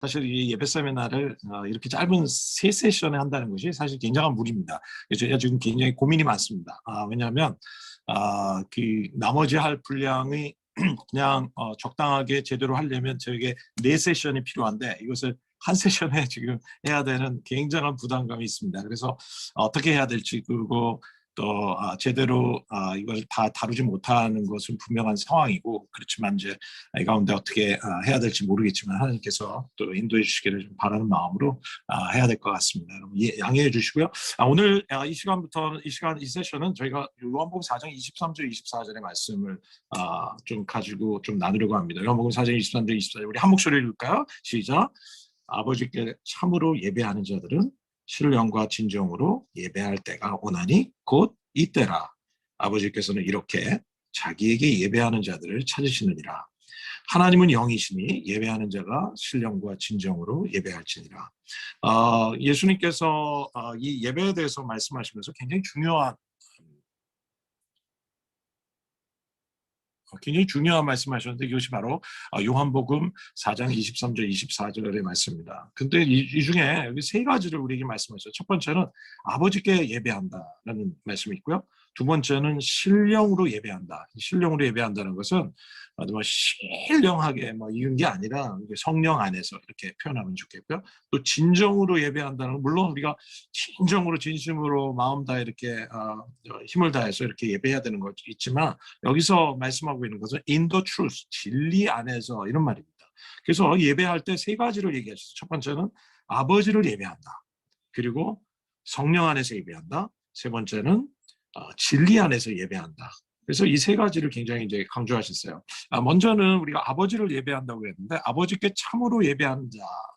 사실 이 예배 세미나를 이렇게 짧은 3세션에 한다는 것이 사실 굉장한 무리입니다. 저희가 지금 굉장히 고민이 많습니다. 왜냐하면 그 나머지 할 분량이 그냥 적당하게 제대로 하려면 저에게 4세션이 필요한데 이것을 한 세션에 지금 해야 되는 굉장한 부담감이 있습니다. 그래서 어떻게 해야 될지, 그리고 또 제대로 이걸 다 다루지 못하는 것은 분명한 상황이고, 그렇지만 이제 이 가운데 어떻게 해야 될지 모르겠지만 하나님께서 또 인도해 주시기를 좀 바라는 마음으로 해야 될 것 같습니다. 여러분 양해해 주시고요. 오늘 이 시간부터 이 세션은 저희가 요한복음 4장 23절 24절의 말씀을 좀 가지고 좀 나누려고 합니다. 요한복음 4장 23절 24절 우리 한 목소리 읽을까요? 시작. 아버지께 참으로 예배하는 자들은 신령과 진정으로 예배할 때가 오나니 곧 이때라. 아버지께서는 이렇게 자기에게 예배하는 자들을 찾으시느니라. 하나님은 영이시니 예배하는 자가 신령과 진정으로 예배할지니라. 예수님께서 이 예배에 대해서 말씀하시면서 굉장히 중요한 말씀하셨는데 이것이 바로 요한복음 4장 23절 24절의 말씀입니다. 근데 이 중에 여기 3가지를 우리에게 말씀하셨어요. 첫 번째는 아버지께 예배한다라는 말씀이 있고요. 두 번째는 신령으로 예배한다. 신령으로 예배한다는 것은 신령하게 이런 게 아니라 성령 안에서 이렇게 표현하면 좋겠고요. 또 진정으로 예배한다는 건 물론 우리가 진정으로 진심으로 마음 다 이렇게 힘을 다해서 이렇게 예배해야 되는 것 있지만 여기서 말씀하고 있는 것은 in the truth, 진리 안에서 이런 말입니다. 그래서 예배할 때 3가지를 얘기하셨어요. 첫 번째는 아버지를 예배한다. 그리고 성령 안에서 예배한다. 세 번째는 진리 안에서 예배한다. 그래서 이 3가지를 굉장히 이제 강조하셨어요. 먼저는 우리가 아버지를 예배한다고 했는데 아버지께 참으로 예배하는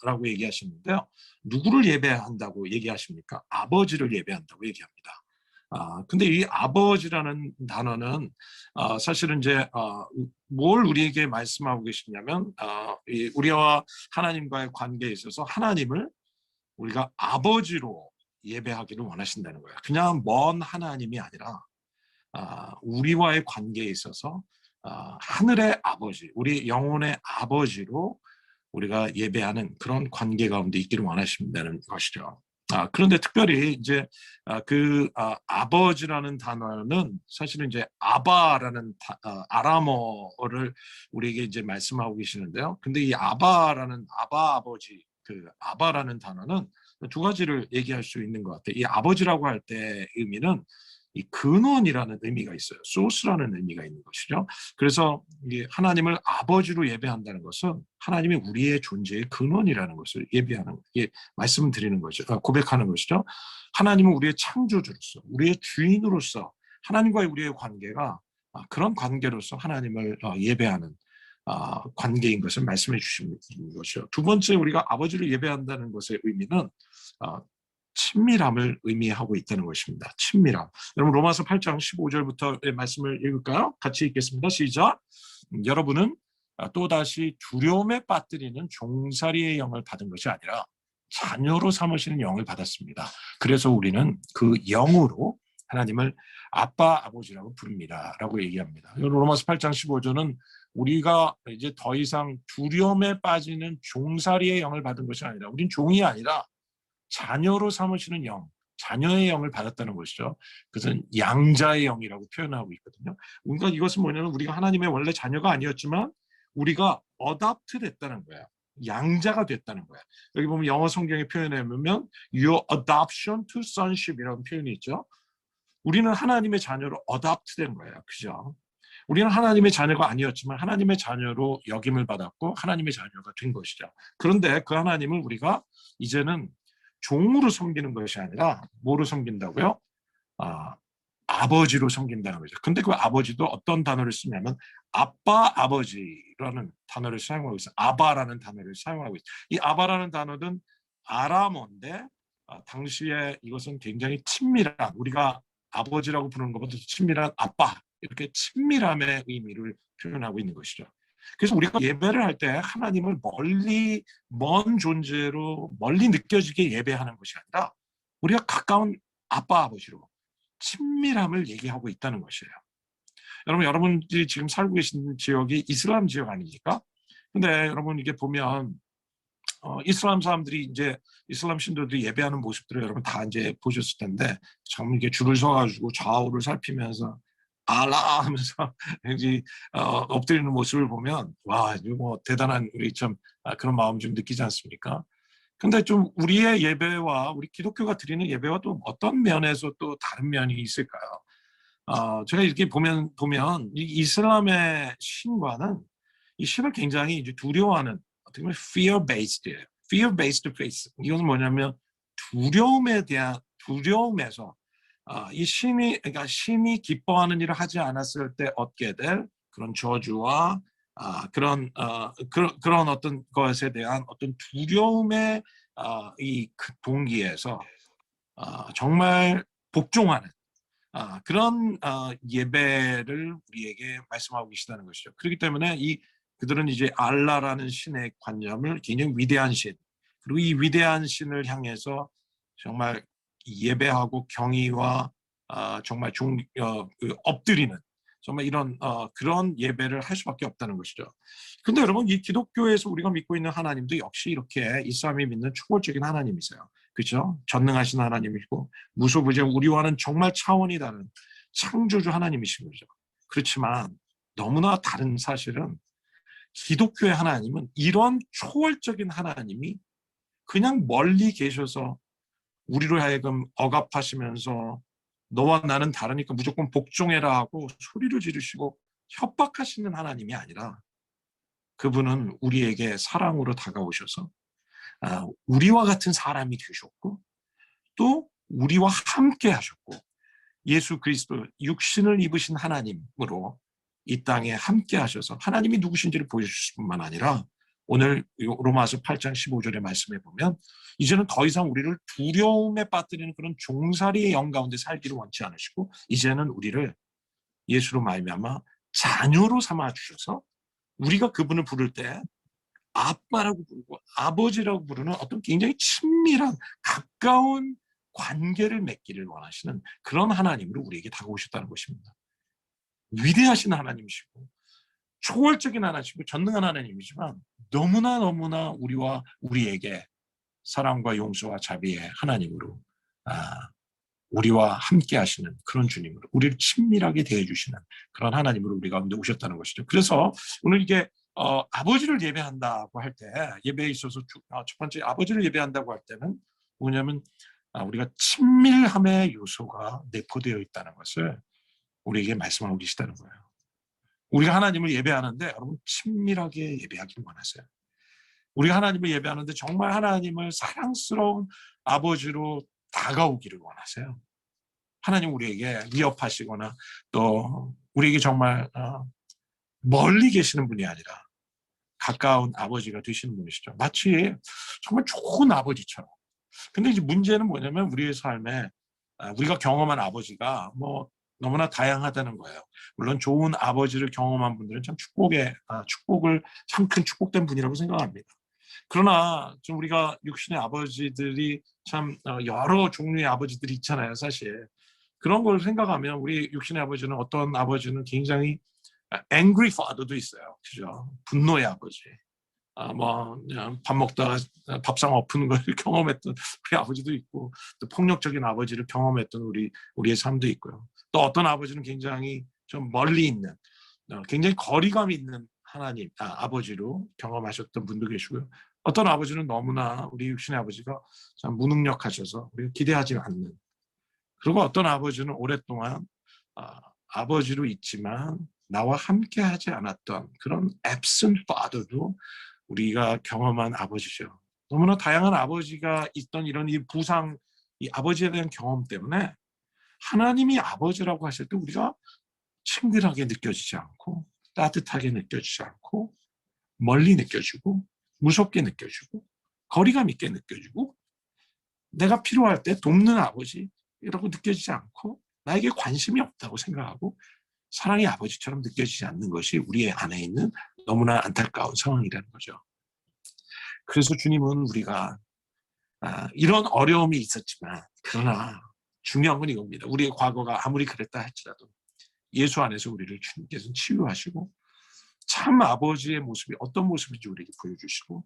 자라고 얘기하시는데요. 누구를 예배한다고 얘기하십니까? 아버지를 예배한다고 얘기합니다. 근데 이 아버지라는 단어는 사실은 이제 뭘 우리에게 말씀하고 계시냐면 우리와 하나님과의 관계에 있어서 하나님을 우리가 아버지로 예배하기를 원하신다는 거예요. 그냥 먼 하나님이 아니라 우리와의 관계에 있어서 하늘의 아버지, 우리 영혼의 아버지로 우리가 예배하는 그런 관계 가운데 있기를 원하신다는 것이죠. 그런데 특별히 이제 아버지라는 단어는 사실은 이제 아바라는 아람어를 우리에게 이제 말씀하고 계시는데요. 근데 이 아바라는 아버지, 그 아바라는 단어는 2가지를 얘기할 수 있는 것 같아요. 이 아버지라고 할 때 의미는 이 근원이라는 의미가 있어요. 소스라는 의미가 있는 것이죠. 그래서 이게 하나님을 아버지로 예배한다는 것은 하나님이 우리의 존재의 근원이라는 것을 예배하는, 말씀을 드리는 거죠. 고백하는 것이죠. 하나님은 우리의 창조주로서, 우리의 주인으로서 하나님과의 우리의 관계가 그런 관계로서 하나님을 예배하는 관계인 것을 말씀해 주시는 것이죠. 두 번째, 우리가 아버지를 예배한다는 것의 의미는 친밀함을 의미하고 있다는 것입니다. 친밀함. 여러분 로마서 8장 15절부터의 말씀을 읽을까요? 같이 읽겠습니다. 시작. 여러분은 또다시 두려움에 빠뜨리는 종살이의 영을 받은 것이 아니라 자녀로 삼으시는 영을 받았습니다. 그래서 우리는 그 영으로 하나님을 아빠, 아버지라고 부릅니다. 라고 얘기합니다. 로마서 8장 15절은 우리가 이제 더 이상 두려움에 빠지는 종살이의 영을 받은 것이 아니라, 우린 종이 아니라 자녀로 삼으시는 영, 자녀의 영을 받았다는 것이죠. 그것은 양자의 영이라고 표현하고 있거든요. 그러니까 이것은 뭐냐면 우리가 하나님의 원래 자녀가 아니었지만 우리가 어답트 됐다는 거예요. 양자가 됐다는 거예요. 여기 보면 영어 성경에 표현해 보면 your adoption to sonship이라는 표현이 있죠. 우리는 하나님의 자녀로 어답트 된 거예요. 그죠? 우리는 하나님의 자녀가 아니었지만 하나님의 자녀로 역임을 받았고 하나님의 자녀가 된 것이죠. 그런데 그 하나님을 우리가 이제는 종으로 섬기는 것이 아니라 뭐로 섬긴다고요? 아버지로 섬긴다는 거죠. 근데 그 아버지도 어떤 단어를 쓰냐면 아빠, 아버지라는 단어를 사용하고 있어요. 아바라는 단어를 사용하고 있어요. 이 아바라는 단어는 아람어인데 당시에 이것은 굉장히 친밀한, 우리가 아버지라고 부르는 것보다 친밀한 아빠, 이렇게 친밀함의 의미를 표현하고 있는 것이죠. 그래서 우리가 예배를 할 때 하나님을 멀리, 먼 존재로 멀리 느껴지게 예배하는 것이 아니라 우리가 가까운 아빠, 아버지로 친밀함을 얘기하고 있다는 것이에요. 여러분들이 지금 살고 계신 지역이 이슬람 지역 아닙니까? 근데 여러분 이게 보면 이슬람 사람들이 이제 이슬람 신도들이 예배하는 모습들을 여러분 다 이제 보셨을 텐데 참 이렇게 줄을 서가지고 좌우를 살피면서 알라 하면서 굉장히 엎드리는 모습을 보면 와, 이거 뭐 대단한 우리 참 그런 마음 좀 느끼지 않습니까? 근데 좀 우리의 예배와 우리 기독교가 드리는 예배와 또 어떤 면에서 또 다른 면이 있을까요? 제가 이렇게 보면 이 이슬람의 신과는 이 신을 굉장히 이제 두려워하는 어떻게 보면 fear-based예요. fear-based faith. 이것은 뭐냐면 두려움에서 이 신이 그러니까 신이 기뻐하는 일을 하지 않았을 때 얻게 될 그런 저주와 그런 어떤 것에 대한 어떤 두려움의 이 동기에서 정말 복종하는 그런 예배를 우리에게 말씀하고 계시다는 것이죠. 그렇기 때문에 그들은 이제 알라라는 신의 관념을 굉장히 위대한 신, 그리고 이 위대한 신을 향해서 정말 예배하고 경의와 정말 엎드리는 정말 이런 그런 예배를 할 수밖에 없다는 것이죠. 근데 여러분, 이 기독교에서 우리가 믿고 있는 하나님도 역시 이렇게 이슬람이 믿는 초월적인 하나님이세요. 그렇죠? 전능하신 하나님이고 무소부재, 우리와는 정말 차원이 다른 창조주 하나님이신 거죠. 그렇지만 너무나 다른 사실은 기독교의 하나님은 이런 초월적인 하나님이 그냥 멀리 계셔서 우리로 하여금 억압하시면서 너와 나는 다르니까 무조건 복종해라 하고 소리를 지르시고 협박하시는 하나님이 아니라 그분은 우리에게 사랑으로 다가오셔서 우리와 같은 사람이 되셨고 또 우리와 함께 하셨고 예수 그리스도 육신을 입으신 하나님으로 이 땅에 함께 하셔서 하나님이 누구신지를 보여주실 뿐만 아니라 오늘 로마서 8장 15절의 말씀에 보면 이제는 더 이상 우리를 두려움에 빠뜨리는 그런 종살이의 영 가운데 살기를 원치 않으시고 이제는 우리를 예수로 말미암아 자녀로 삼아 주셔서 우리가 그분을 부를 때 아빠라고 부르고 아버지라고 부르는 어떤 굉장히 친밀한 가까운 관계를 맺기를 원하시는 그런 하나님으로 우리에게 다가오셨다는 것입니다. 위대하신 하나님이시고 초월적인 하나님이시고 전능한 하나님이지만 너무나 우리와 우리에게 사랑과 용서와 자비의 하나님으로 우리와 함께 하시는 그런 주님으로 우리를 친밀하게 대해주시는 그런 하나님으로 우리 가운데 오셨다는 것이죠. 그래서 오늘 이게 아버지를 예배한다고 할 때 예배에 있어서 첫 번째 아버지를 예배한다고 할 때는 뭐냐면 우리가 친밀함의 요소가 내포되어 있다는 것을 우리에게 말씀하고 계시다는 거예요. 우리가 하나님을 예배하는데 여러분 친밀하게 예배하기를 원하세요. 우리가 하나님을 예배하는데 정말 하나님을 사랑스러운 아버지로 다가오기를 원하세요. 하나님 우리에게 위협하시거나 또 우리에게 정말 멀리 계시는 분이 아니라 가까운 아버지가 되시는 분이시죠. 마치 정말 좋은 아버지처럼. 근데 이제 문제는 뭐냐면 우리의 삶에 우리가 경험한 아버지가 뭐 너무나 다양하다는 거예요. 물론 좋은 아버지를 경험한 분들은 참 축복을 참 큰 축복된 분이라고 생각합니다. 그러나 좀 우리가 육신의 아버지들이 참 여러 종류의 아버지들이 있잖아요, 사실. 그런 걸 생각하면 우리 육신의 아버지는 어떤 아버지는 굉장히 angry father도 있어요. 그죠? 분노의 아버지. 뭐 그냥 밥 먹다가 밥상 엎는 걸 경험했던 우리 아버지도 있고 또 폭력적인 아버지를 경험했던 우리의 삶도 있고요. 또 어떤 아버지는 굉장히 좀 멀리 있는 굉장히 거리감 있는 하나님 아버지로 경험하셨던 분도 계시고요. 어떤 아버지는 너무나 우리 육신의 아버지가 참 무능력하셔서 우리가 기대하지 않는 그리고 어떤 아버지는 오랫동안 아버지로 있지만 나와 함께 하지 않았던 그런 absent father도 우리가 경험한 아버지죠. 너무나 다양한 아버지가 있던 이런 이 아버지에 대한 경험 때문에 하나님이 아버지라고 하실 때 우리가 친근하게 느껴지지 않고 따뜻하게 느껴지지 않고 멀리 느껴지고 무섭게 느껴지고 거리감 있게 느껴지고 내가 필요할 때 돕는 아버지라고 느껴지지 않고 나에게 관심이 없다고 생각하고 사랑의 아버지처럼 느껴지지 않는 것이 우리 안에 있는 너무나 안타까운 상황이라는 거죠. 그래서 주님은 우리가 이런 어려움이 있었지만 그러나 중요한 건 이겁니다. 우리의 과거가 아무리 그랬다 할지라도 예수 안에서 우리를 주님께서는 치유하시고 참 아버지의 모습이 어떤 모습인지 우리에게 보여주시고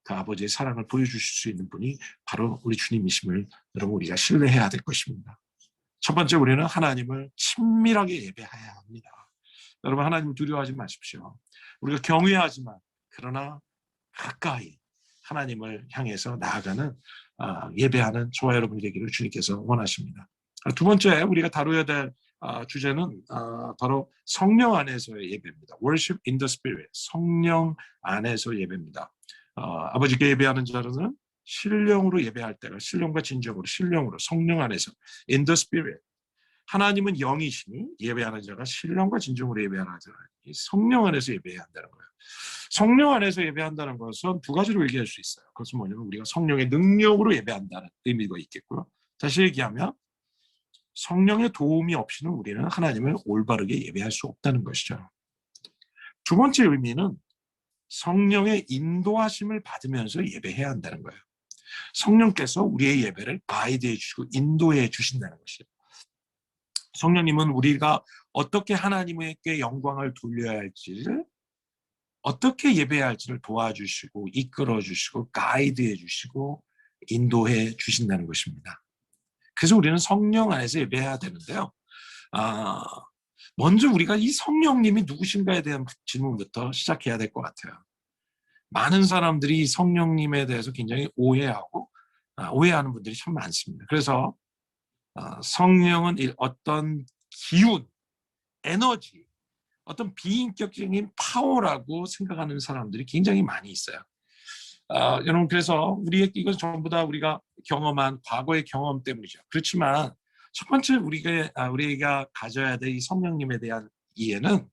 그 아버지의 사랑을 보여주실 수 있는 분이 바로 우리 주님이심을 여러분 우리가 신뢰해야 될 것입니다. 첫 번째, 우리는 하나님을 친밀하게 예배해야 합니다. 여러분, 하나님을 두려워하지 마십시오. 우리가 경외하지만 그러나 가까이 하나님을 향해서 나아가는 예배하는 저와 여러분이 되기를 주님께서 원하십니다. 두 번째, 우리가 다루어야 될 주제는 바로 성령 안에서의 예배입니다. Worship in the Spirit, 성령 안에서 예배입니다. 아버지께 예배하는 자는 신령으로 예배할 때가 신령과 진정으로, 신령으로, 성령 안에서 in the Spirit. 하나님은 영이시니 예배하는 자가 신령과 진정으로 예배하는 자가 성령 안에서 예배해야 한다는 거예요. 성령 안에서 예배한다는 것은 두 가지로 얘기할 수 있어요. 그것은 뭐냐면 우리가 성령의 능력으로 예배한다는 의미가 있겠고요. 다시 얘기하면 성령의 도움이 없이는 우리는 하나님을 올바르게 예배할 수 없다는 것이죠. 두 번째 의미는 성령의 인도하심을 받으면서 예배해야 한다는 거예요. 성령께서 우리의 예배를 가이드해 주시고 인도해 주신다는 것이죠. 성령님은 우리가 어떻게 하나님께 영광을 돌려야 할지를, 어떻게 예배해야 할지를 도와주시고 이끌어 주시고 가이드해 주시고 인도해 주신다는 것입니다. 그래서 우리는 성령 안에서 예배해야 되는데요. 먼저 우리가 이 성령님이 누구신가에 대한 질문부터 시작해야 될 것 같아요. 많은 사람들이 성령님에 대해서 굉장히 오해하고 오해하는 분들이 참 많습니다. 그래서 성령은 어떤 기운, 에너지, 어떤 비인격적인 파워라고 생각하는 사람들이 굉장히 많이 있어요. 여러분, 그래서 이건 전부 다 우리가 경험한 과거의 경험 때문이죠. 그렇지만 첫 번째 우리가 가져야 될 이 성령님에 대한 이해는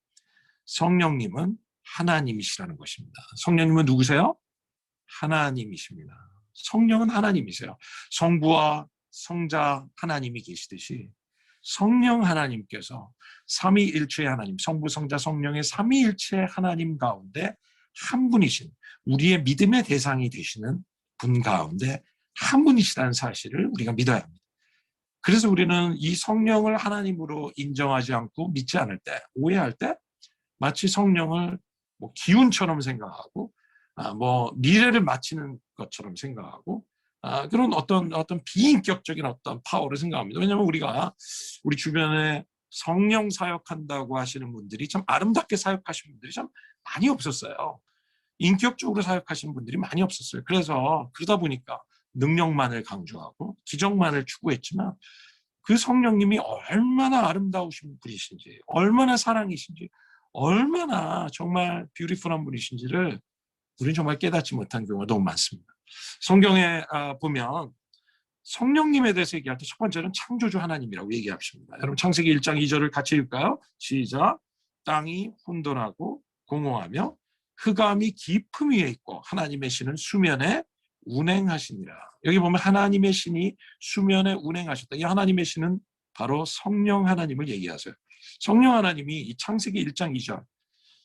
성령님은 하나님이시라는 것입니다. 성령님은 누구세요? 하나님이십니다. 성령은 하나님이세요. 성부와 성자 하나님이 계시듯이 성령 하나님께서 삼위일체의 하나님, 성부, 성자, 성령의 삼위일체의 하나님 가운데 한 분이신, 우리의 믿음의 대상이 되시는 분 가운데 한 분이시라는 사실을 우리가 믿어야 합니다. 그래서 우리는 이 성령을 하나님으로 인정하지 않고 믿지 않을 때, 오해할 때 마치 성령을 기운처럼 생각하고 미래를 맞히는 것처럼 생각하고 그런 어떤 비인격적인 어떤 파워를 생각합니다. 왜냐하면 우리 주변에 성령 사역한다고 하시는 분들이 참 아름답게 사역하시는 분들이 참 많이 없었어요. 인격적으로 사역하시는 분들이 많이 없었어요. 그러다 보니까 능력만을 강조하고 기적만을 추구했지만 그 성령님이 얼마나 아름다우신 분이신지, 얼마나 사랑이신지, 얼마나 정말 뷰티풀한 분이신지를 우리는 정말 깨닫지 못한 경우가 너무 많습니다. 성경에 보면 성령님에 대해서 얘기할 때 첫 번째는 창조주 하나님이라고 얘기합니다. 여러분, 창세기 1장 2절을 같이 읽을까요? 시작. 땅이 혼돈하고 공허하며 흑암이 깊음 위에 있고 하나님의 신은 수면에 운행하시니라. 여기 보면 하나님의 신이 수면에 운행하셨다. 이 하나님의 신은 바로 성령 하나님을 얘기하세요. 성령 하나님이 이 창세기 1장 2절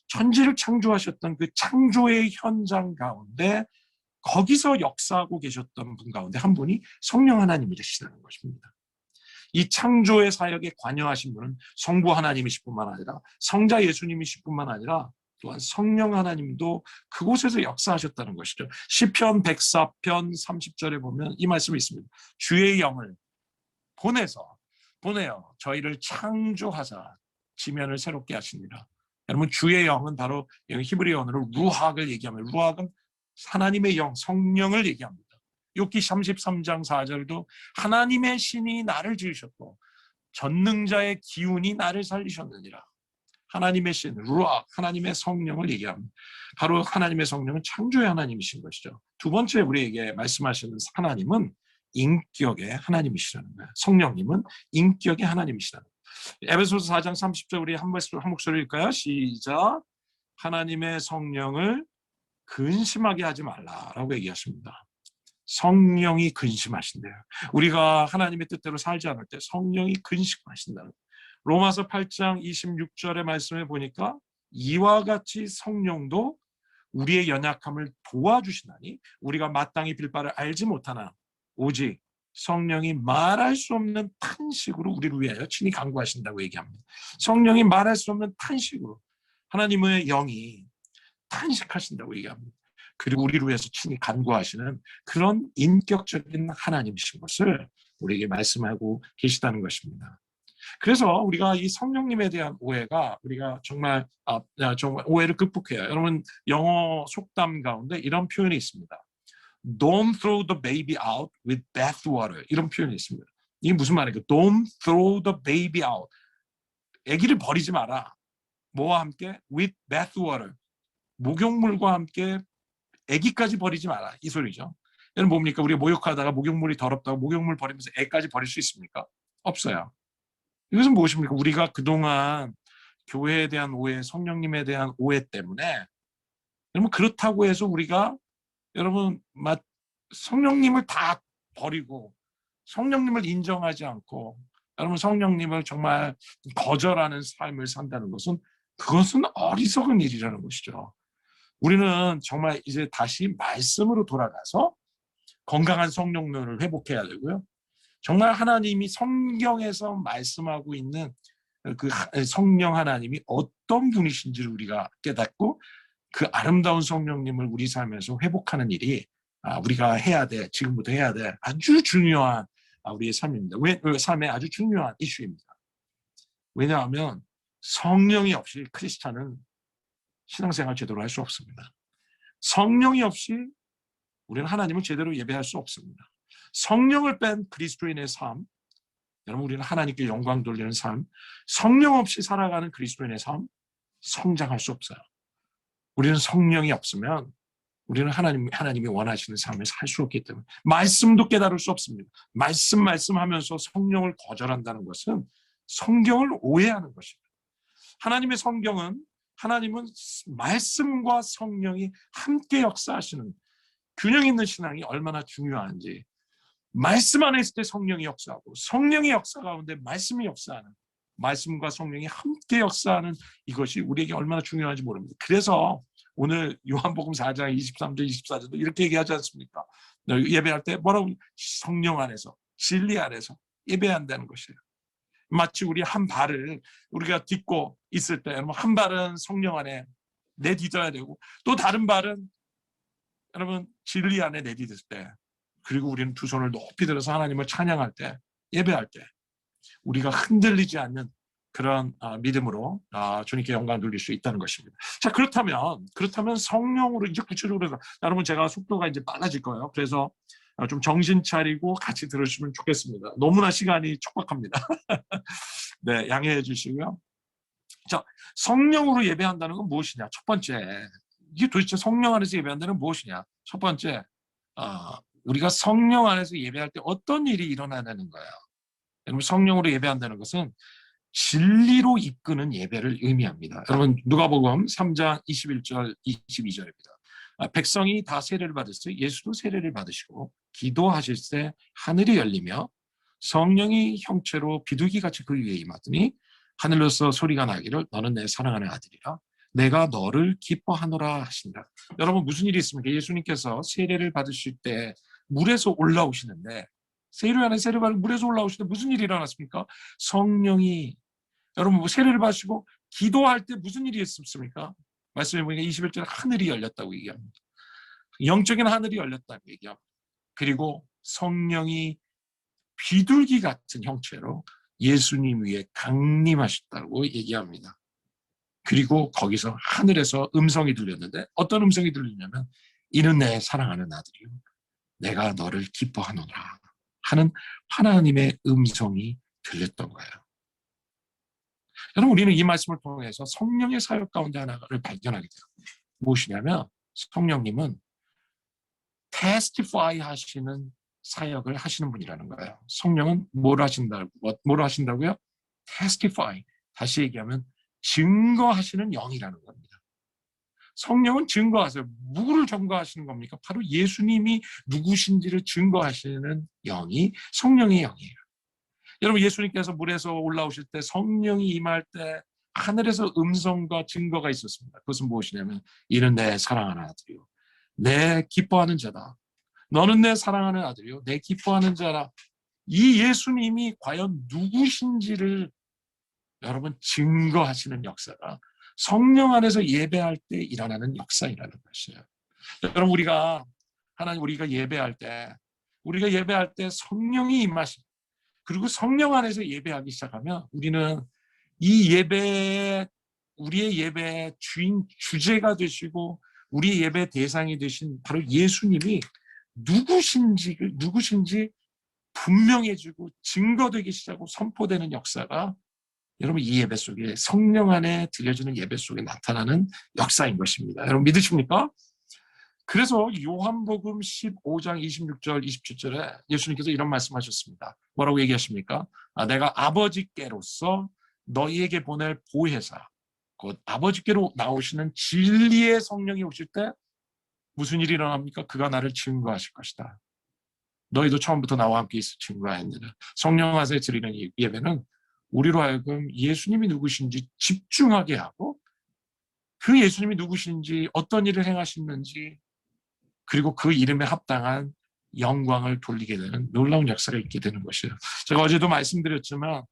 천지를 창조하셨던 그 창조의 현장 가운데 거기서 역사하고 계셨던 분 가운데 한 분이 성령 하나님이시라는 것입니다. 이 창조의 사역에 관여하신 분은 성부 하나님이실 뿐만 아니라 성자 예수님이실 뿐만 아니라 또한 성령 하나님도 그곳에서 역사하셨다는 것이죠. 시편 104편 30절에 보면 이 말씀이 있습니다. 주의 영을 보내어 저희를 창조하사 지면을 새롭게 하시니라. 여러분, 주의 영은 바로 히브리어로 루학을 얘기하면, 루학은 하나님의 영, 성령을 얘기합니다. 욥기 33장 4절도 하나님의 신이 나를 지으셨고 전능자의 기운이 나를 살리셨느니라. 하나님의 신, 루악, 하나님의 성령을 얘기합니다. 바로 하나님의 성령은 창조의 하나님이신 것이죠. 두 번째 우리에게 말씀하시는 하나님은 인격의 하나님이시라는 거예요. 성령님은 인격의 하나님이시라는 거예요. 에베소서 4장 30절 우리 한 목소리 읽을까요? 시작. 하나님의 성령을 근심하게 하지 말라라고 얘기하십니다. 성령이 근심하신대요. 우리가 하나님의 뜻대로 살지 않을 때 성령이 근심하신다는 거예요. 로마서 8장 26절의 말씀을 보니까 이와 같이 성령도 우리의 연약함을 도와주시나니 우리가 마땅히 빌 바를 알지 못하나 오직 성령이 말할 수 없는 탄식으로 우리를 위하여 친히 간구하신다고 얘기합니다. 성령이 말할 수 없는 탄식으로 하나님의 영이 탄식하신다고 얘기합니다. 그리고 우리를 위해서 친히 간구하시는 그런 인격적인 하나님이신 것을 우리에게 말씀하고 계시다는 것입니다. 그래서 우리가 이 성령님에 대한 오해가 우리가 정말 정말 오해를 극복해요. 여러분 영어 속담 가운데 이런 표현이 있습니다. Don't throw the baby out with bathwater. 이런 표현이 있습니다. 이게 무슨 말이에요? Don't throw the baby out. 아기를 버리지 마라. 뭐와 함께? With bathwater. 목욕물과 함께 아기까지 버리지 마라. 이 소리죠. 여러분 뭡니까? 우리가 목욕하다가 목욕물이 더럽다고 목욕물 버리면서 애까지 버릴 수 있습니까? 없어요. 이것은 무엇입니까? 우리가 그동안 교회에 대한 오해, 성령님에 대한 오해 때문에 여러분 그렇다고 해서 우리가 여러분 성령님을 다 버리고 성령님을 인정하지 않고 여러분 성령님을 정말 거절하는 삶을 산다는 것은 그것은 어리석은 일이라는 것이죠. 우리는 정말 이제 다시 말씀으로 돌아가서 건강한 성령론을 회복해야 되고요. 정말 하나님이 성경에서 말씀하고 있는 그 성령 하나님이 어떤 분이신지를 우리가 깨닫고 그 아름다운 성령님을 우리 삶에서 회복하는 일이 우리가 해야 돼, 지금부터 해야 돼 아주 중요한 우리의 삶입니다. 삶의 아주 중요한 이슈입니다. 왜냐하면 성령이 없이 크리스찬은 신앙생활 제대로 할 수 없습니다. 성령이 없이 우리는 하나님을 제대로 예배할 수 없습니다. 성령을 뺀 그리스도인의 삶, 여러분 우리는 하나님께 영광 돌리는 삶, 성령 없이 살아가는 그리스도인의 삶, 성장할 수 없어요. 우리는 성령이 없으면 우리는 하나님이 원하시는 삶을 살 수 없기 때문에 말씀도 깨달을 수 없습니다. 말씀하면서 성령을 거절한다는 것은 성경을 오해하는 것입니다. 하나님은 말씀과 성령이 함께 역사하시는 균형 있는 신앙이 얼마나 중요한지, 말씀 안에 있을 때 성령이 역사하고 성령의 역사 가운데 말씀이 역사하는, 말씀과 성령이 함께 역사하는 이것이 우리에게 얼마나 중요한지 모릅니다. 그래서 오늘 요한복음 4장 23절 24절도 이렇게 얘기하지 않습니까? 예배할 때 뭐라고? 성령 안에서, 진리 안에서 예배한다는 것이에요. 마치 우리 한 발을 우리가 딛고 있을 때 여러분 한 발은 성령 안에 내딛어야 되고 또 다른 발은 여러분 진리 안에 내딛을 때, 그리고 우리는 두 손을 높이 들어서 하나님을 찬양할 때, 예배할 때 우리가 흔들리지 않는 그런 믿음으로 주님께 영광을 돌릴 수 있다는 것입니다. 자, 그렇다면 성령으로 이제 구체적으로 여러분 제가 속도가 이제 빨라질 거예요. 그래서 좀 정신 차리고 같이 들으시면 좋겠습니다. 너무나 시간이 촉박합니다. 네, 양해해 주시고요. 자, 성령으로 예배한다는 건 무엇이냐? 첫 번째, 이게 도대체 성령 안에서 예배한다는 건 무엇이냐? 첫 번째, 우리가 성령 안에서 예배할 때 어떤 일이 일어나는 거예요? 여러분, 성령으로 예배한다는 것은 진리로 이끄는 예배를 의미합니다. 여러분 누가복음 3장 21절 22절입니다. 백성이 다 세례를 받았어요. 예수도 세례를 받으시고 기도하실 때 하늘이 열리며 성령이 형체로 비둘기같이 그 위에 임하더니 하늘로서 소리가 나기를 너는 내 사랑하는 아들이라 내가 너를 기뻐하노라 하신다. 여러분 무슨 일이 있습니까? 예수님께서 세례를 받으실 때 물에서 올라오시는데, 세례 안에 세례 받을 물에서 올라오실 때 무슨 일이 일어났습니까? 성령이, 여러분 세례를 받으시고 기도할 때 무슨 일이 있었습니까? 말씀해 보니까 21절에 하늘이 열렸다고 얘기합니다. 영적인 하늘이 열렸다고 얘기합니다. 그리고 성령이 비둘기 같은 형체로 예수님 위에 강림하셨다고 얘기합니다. 그리고 거기서 하늘에서 음성이 들렸는데, 어떤 음성이 들리냐면 이는 내 사랑하는 아들이요 내가 너를 기뻐하노라 하는 하나님의 음성이 들렸던 거예요. 여러분 우리는 이 말씀을 통해서 성령의 사역 가운데 하나를 발견하게 돼요. 무엇이냐면 성령님은 testify 하시는 사역을 하시는 분이라는 거예요. 성령은 뭘 하신다고요? testify, 다시 얘기하면 증거하시는 영이라는 겁니다. 성령은 증거하세요. 누구를 증거하시는 겁니까? 바로 예수님이 누구신지를 증거하시는 영이 성령의 영이에요. 여러분 예수님께서 물에서 올라오실 때, 성령이 임할 때 하늘에서 음성과 증거가 있었습니다. 그것은 무엇이냐면 이는 내 사랑하는 아들이요 내 기뻐하는 자다. 너는 내 사랑하는 아들이요 내 기뻐하는 자라. 이 예수님이 과연 누구신지를 여러분 증거하시는 역사가 성령 안에서 예배할 때 일어나는 역사이라는 것이에요. 여러분 우리가 예배할 때 성령이 임하시, 그리고 성령 안에서 예배하기 시작하면 우리는 이 우리의 예배의 주제가 되시고 우리의 예배 대상이 되신 바로 예수님이 누구신지 분명해지고 증거되기 시작하고 선포되는 역사가 여러분 이 예배 속에 성령 안에 들려주는 예배 속에 나타나는 역사인 것입니다. 여러분 믿으십니까? 그래서 요한복음 15장 26절 27절에 예수님께서 이런 말씀하셨습니다. 뭐라고 얘기하십니까? 내가 아버지께로서 너희에게 보낼 보혜사, 곧 아버지께로 나오시는 진리의 성령이 오실 때 무슨 일이 일어납니까? 그가 나를 증거하실 것이다. 너희도 처음부터 나와 함께 있어 증거하였느냐. 성령 안에서 드리는 예배는 우리로 하여금 예수님이 누구신지 집중하게 하고 그 예수님이 누구신지 어떤 일을 행하시는지 그리고 그 이름에 합당한 영광을 돌리게 되는 놀라운 역사가 있게 되는 것이에요. 제가 어제도 말씀드렸지만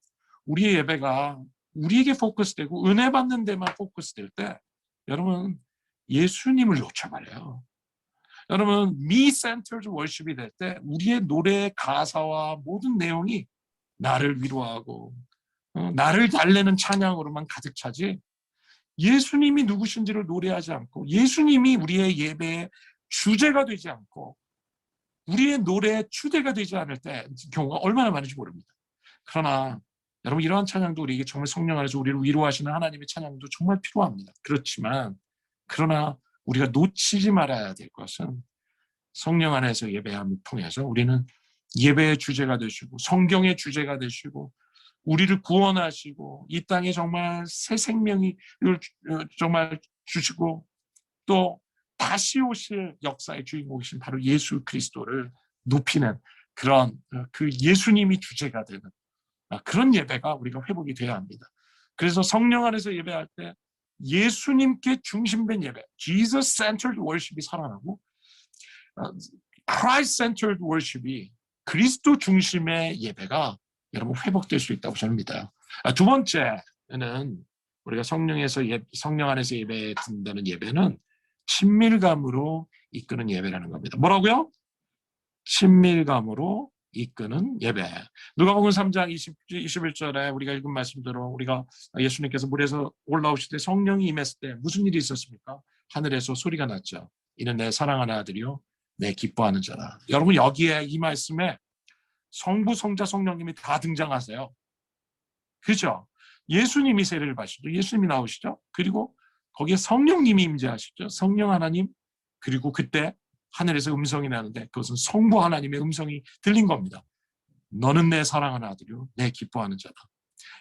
우리의 예배가 우리에게 포커스되고 은혜 받는 데만 포커스될 때 여러분 예수님을 놓쳐버려요. 여러분 me-centered worship이 될 때 우리의 노래의 가사와 모든 내용이 나를 위로하고 나를 달래는 찬양으로만 가득 차지 예수님이 누구신지를 노래하지 않고 예수님이 우리의 예배의 주제가 되지 않고 우리의 노래의 주제가 되지 않을 때 경우가 얼마나 많은지 모릅니다. 그러나 여러분 이러한 찬양도 우리에게 정말 성령 안에서 우리를 위로하시는 하나님의 찬양도 정말 필요합니다. 그러나 우리가 놓치지 말아야 될 것은 성령 안에서 예배함을 통해서 우리는 예배의 주제가 되시고 성경의 주제가 되시고 우리를 구원하시고 이 땅에 정말 새 생명을 정말 주시고 또 다시 오실 역사의 주인공이신 바로 예수 그리스도를 높이는 그런 그 예수님이 주제가 되는 그런 예배가 우리가 회복이 돼야 합니다. 그래서 성령 안에서 예배할 때 예수님께 중심된 예배, Jesus-centered worship이 살아나고 Christ-centered worship이 그리스도 중심의 예배가 여러분 회복될 수 있다고 저는 믿어요. 두 번째는 우리가 성령 안에서 예배 드린다는 예배는 친밀감으로 이끄는 예배라는 겁니다. 뭐라고요? 친밀감으로 이끄는 예배. 누가복음 3장 21절에 우리가 읽은 말씀대로 우리가 예수님께서 물에서 올라오실 때 성령이 임했을 때 무슨 일이 있었습니까? 하늘에서 소리가 났죠. 이는 내 사랑하는 아들이요 내 기뻐하는 자라. 여러분 여기에 이 말씀에 성부, 성자, 성령님이 다 등장하세요. 그죠? 예수님이 세례를 받으시죠. 예수님이 나오시죠. 그리고 거기에 성령님이 임재하시죠. 성령 하나님. 그리고 그때 하늘에서 음성이 나는데 그것은 성부 하나님의 음성이 들린 겁니다. 너는 내 사랑하는 아들이요 내 기뻐하는 자다.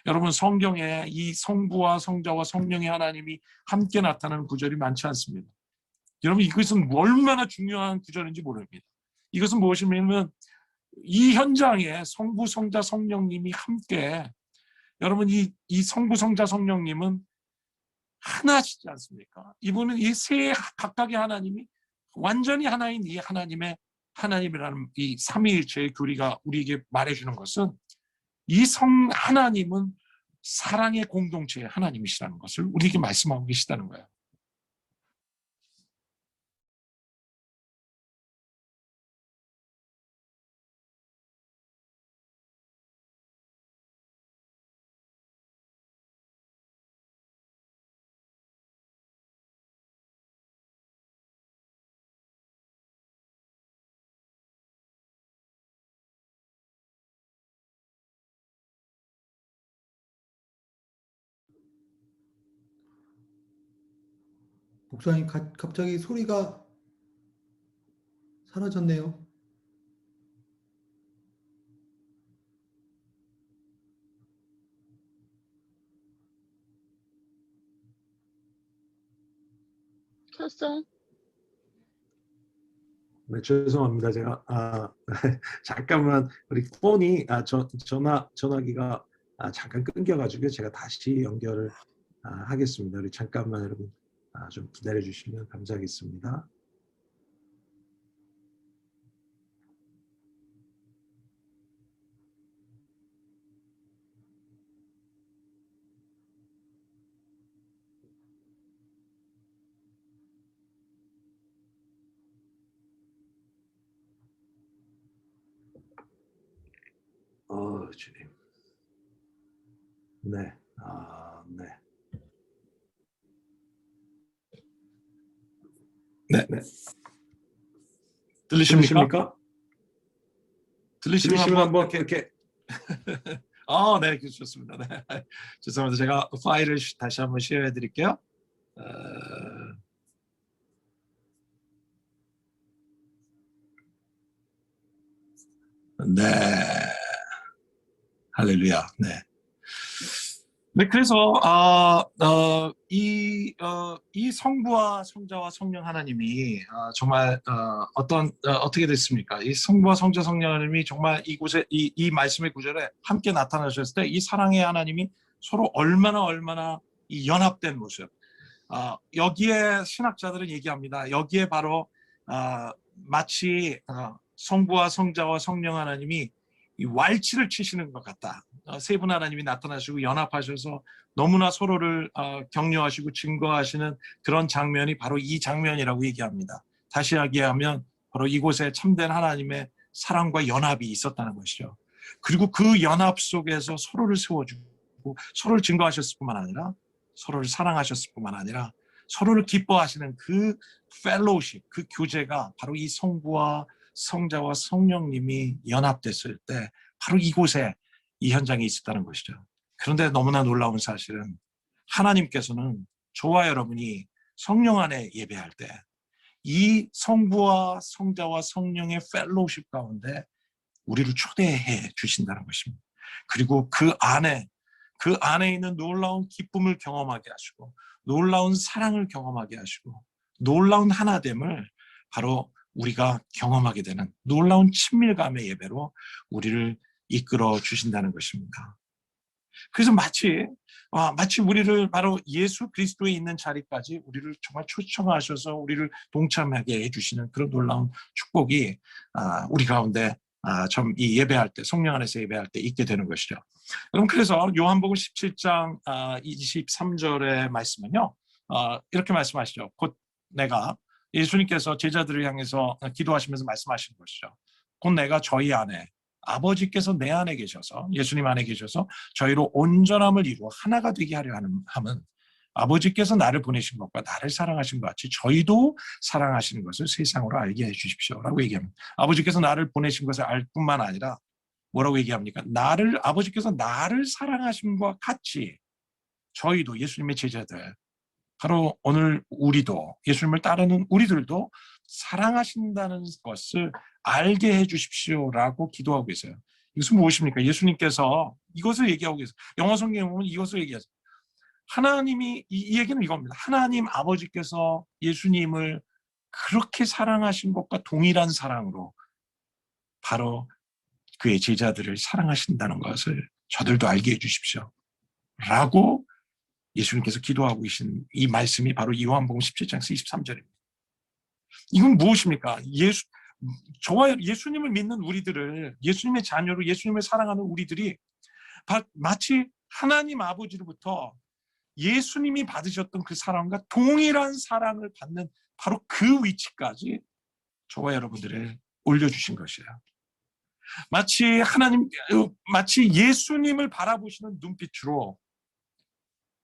여러분 성경에 이 성부와 성자와 성령의 하나님이 함께 나타나는 구절이 많지 않습니다. 여러분 이것은 얼마나 중요한 구절인지 모릅니다. 이것은 무엇이냐면 이 현장에 성부, 성자, 성령님이 함께 여러분 이 성부, 성자, 성령님은 하나시지 않습니까? 이분은 이 세 각각의 하나님이 완전히 하나인 이 하나님이라는 이 삼위일체의 교리가 우리에게 말해주는 것은 이 하나님은 사랑의 공동체의 하나님이시라는 것을 우리에게 말씀하고 계시다는 거예요. 목사님, 갑자기 소리가 사라졌네요. 켰어요? 네, 죄송합니다. 제가 잠깐만 우리 폰이 전화기가 잠깐 끊겨가지고 제가 다시 연결을 하겠습니다. 우리 잠깐만 여러분 좀 기다려 주시면 감사하겠습니다. 주님. 네. 네. 네, 네. 들리십니까? 들리시면 한번 이렇게 네, 좋습니다. 네. 죄송합니다. 제가 파일을 다시 한번 쉐어해 드릴게요. 네. 할렐루야. 네. 네, 그래서 이 성부와 성자와 성령 하나님이 정말 어떻게 됐습니까? 이 성부와 성자 성령 하나님이 정말 이곳에 이 말씀의 구절에 함께 나타나셨을 때 이 사랑의 하나님이 서로 얼마나 이 연합된 모습. 여기에 신학자들은 얘기합니다. 여기에 바로 마치 성부와 성자와 성령 하나님이 이 왈츠를 치시는 것 같다. 세 분 하나님이 나타나시고 연합하셔서 너무나 서로를 격려하시고 증거하시는 그런 장면이 바로 이 장면이라고 얘기합니다. 다시 이야기하면 바로 이곳에 참된 하나님의 사랑과 연합이 있었다는 것이죠. 그리고 그 연합 속에서 서로를 세워주고 서로를 증거하셨을 뿐만 아니라 서로를 사랑하셨을 뿐만 아니라 서로를 기뻐하시는 그 펠로우십, 그 교제가 바로 이 성부와 성자와 성령님이 연합됐을 때 바로 이곳에 이 현장에 있었다는 것이죠. 그런데 너무나 놀라운 사실은 하나님께서는 저와 여러분이 성령 안에 예배할 때 이 성부와 성자와 성령의 펠로우십 가운데 우리를 초대해 주신다는 것입니다. 그리고 그 안에 있는 놀라운 기쁨을 경험하게 하시고 놀라운 사랑을 경험하게 하시고 놀라운 하나됨을 바로 우리가 경험하게 되는 놀라운 친밀감의 예배로 우리를 이끌어 주신다는 것입니다. 그래서 마치 우리를 바로 예수 그리스도에 있는 자리까지 우리를 정말 초청하셔서 우리를 동참하게 해주시는 그런 놀라운 축복이 우리 가운데 이 예배할 때 성령 안에서 예배할 때 있게 되는 것이죠. 그럼 그래서 요한복음 17장 23절의 말씀은요 이렇게 말씀하시죠. 곧 내가 예수님께서 제자들을 향해서 기도하시면서 말씀하시는 것이죠. 곧 내가 저희 안에 아버지께서 내 안에 계셔서 예수님 안에 계셔서 저희로 온전함을 이루어 하나가 되게 하려 함은 아버지께서 나를 보내신 것과 나를 사랑하신 것 같이 저희도 사랑하시는 것을 세상으로 알게 해주십시오라고 얘기합니다. 아버지께서 나를 보내신 것을 알 뿐만 아니라 뭐라고 얘기합니까? 아버지께서 나를 사랑하신 것과 같이 저희도 예수님의 제자들 바로 오늘 우리도 예수님을 따르는 우리들도 사랑하신다는 것을 알게 해주십시오라고 기도하고 계세요. 이것은 무엇입니까? 예수님께서 이것을 얘기하고 계세요. 영어 성경에 보면 이것을 얘기하세요. 하나님이 이 얘기는 이겁니다. 하나님 아버지께서 예수님을 그렇게 사랑하신 것과 동일한 사랑으로 바로 그의 제자들을 사랑하신다는 것을 저들도 알게 해주십시오. 라고 예수님께서 기도하고 계신 이 말씀이 바로 요한복음 17장 23절입니다. 이건 무엇입니까? 저와 예수님을 믿는 우리들을 예수님의 자녀로 예수님을 사랑하는 우리들이 마치 하나님 아버지로부터 예수님이 받으셨던 그 사랑과 동일한 사랑을 받는 바로 그 위치까지 저와 여러분들을 올려주신 것이에요. 마치 예수님을 바라보시는 눈빛으로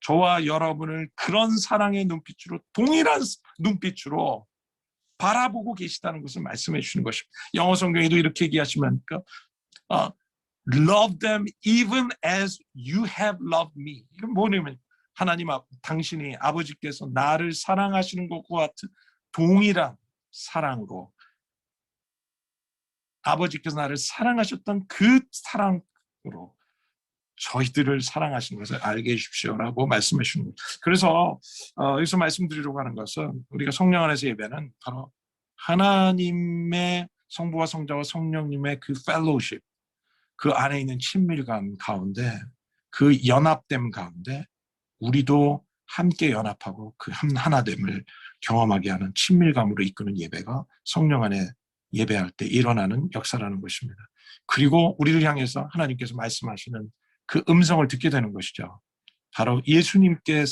저와 여러분을 그런 사랑의 눈빛으로 동일한 눈빛으로 바라보고 계시다는 것을 말씀해 주시는 것입니다. 영어 성경에도 이렇게 얘기하시면 Love them even as you have loved me. 이건 뭐냐면 하나님 당신이 아버지께서 나를 사랑하시는 것과 같은 동일한 사랑으로 아버지께서 나를 사랑하셨던 그 사랑으로 저희들을 사랑하신 것을 알게 해주십시오라고 말씀해 주는 거예요. 그래서 여기서 말씀드리려고 하는 것은 우리가 성령 안에서 예배는 바로 하나님의 성부와 성자와 성령님의 그 펠로우십, 그 안에 있는 친밀감 가운데 그 연합됨 가운데 우리도 함께 연합하고 그 하나됨을 경험하게 하는 친밀감으로 이끄는 예배가 성령 안에 예배할 때 일어나는 역사라는 것입니다. 그리고 우리를 향해서 하나님께서 말씀하시는 그 음성을 듣게 되는 것이죠. 바로 예수님께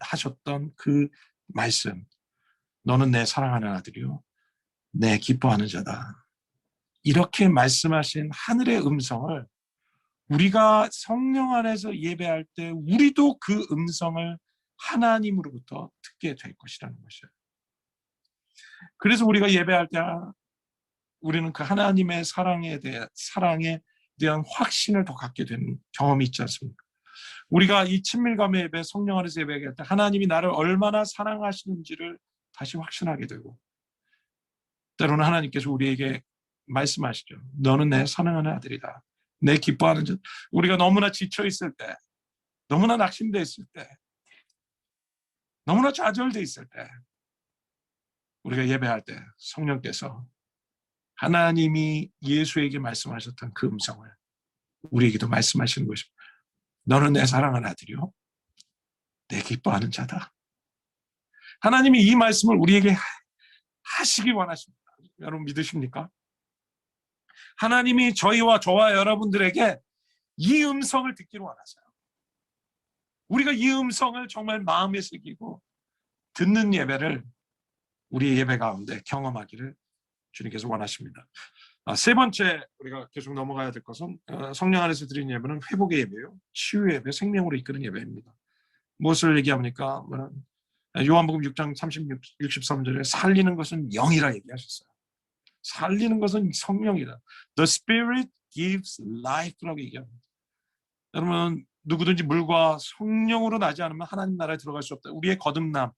하셨던 그 말씀, 너는 내 사랑하는 아들이요 내 기뻐하는 자다. 이렇게 말씀하신 하늘의 음성을 우리가 성령 안에서 예배할 때 우리도 그 음성을 하나님으로부터 듣게 될 것이라는 것이에요. 그래서 우리가 예배할 때 우리는 그 하나님의 사랑에 대한 확신을 더 갖게 되는 경험이 있지 않습니까? 우리가 이 친밀감의 예배, 성령 안에서 예배할 때 하나님이 나를 얼마나 사랑하시는지를 다시 확신하게 되고, 때로는 하나님께서 우리에게 말씀하시죠. 너는 내 사랑하는 아들이다. 내 기뻐하는 자. 우리가 너무나 지쳐 있을 때, 너무나 낙심돼 있을 때, 너무나 좌절돼 있을 때, 우리가 예배할 때 성령께서 하나님이 예수에게 말씀하셨던 그 음성을 우리에게도 말씀하시는 것입니다. 너는 내 사랑하는 아들이요, 내 기뻐하는 자다. 하나님이 이 말씀을 우리에게 하시기 원하십니다. 여러분 믿으십니까? 하나님이 저와 여러분들에게 이 음성을 듣기를 원하세요. 우리가 이 음성을 정말 마음에 새기고 듣는 예배를 우리의 예배 가운데 경험하기를 주님께서 원하십니다. 세 번째 우리가 계속 넘어가야 될 것은 성령 안에서 드리는 예배는 회복의 예배요, 치유 예배, 생명으로 이끄는 예배입니다. 무엇을 얘기합니까? 요한복음 6장 63절에 살리는 것은 영이라 얘기하셨어요. 살리는 것은 성령이다. The Spirit gives life라고 얘기합니다. 여러분 누구든지 물과 성령으로 나지 않으면 하나님 나라에 들어갈 수 없다. 우리의 거듭남,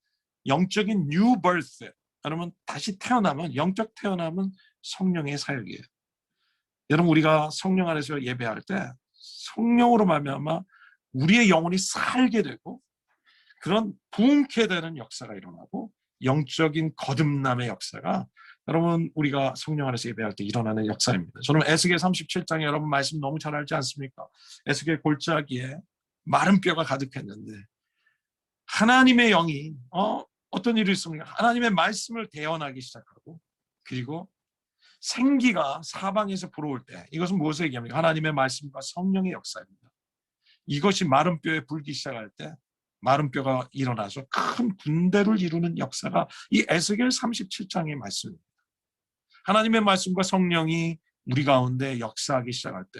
영적인 new birth, 여러분 다시 태어나면, 영적 태어남은 성령의 사역이에요. 여러분 우리가 성령 안에서 예배할 때 성령으로 말미암아 우리의 영혼이 살게 되고 그런 부흥케 되는 역사가 일어나고 영적인 거듭남의 역사가 여러분 우리가 성령 안에서 예배할 때 일어나는 역사입니다. 저는 에스겔 37장에 여러분 말씀 너무 잘 알지 않습니까? 에스겔 골짜기에 마른 뼈가 가득했는데 하나님의 영이 어떤 일이 있습니까? 하나님의 말씀을 대언하기 시작하고 그리고 생기가 사방에서 불어올 때, 이것은 무엇을 얘기합니까? 하나님의 말씀과 성령의 역사입니다. 이것이 마른 뼈에 불기 시작할 때 마른 뼈가 일어나서 큰 군대를 이루는 역사가 이 에스겔 37장의 말씀입니다. 하나님의 말씀과 성령이 우리 가운데 역사하기 시작할 때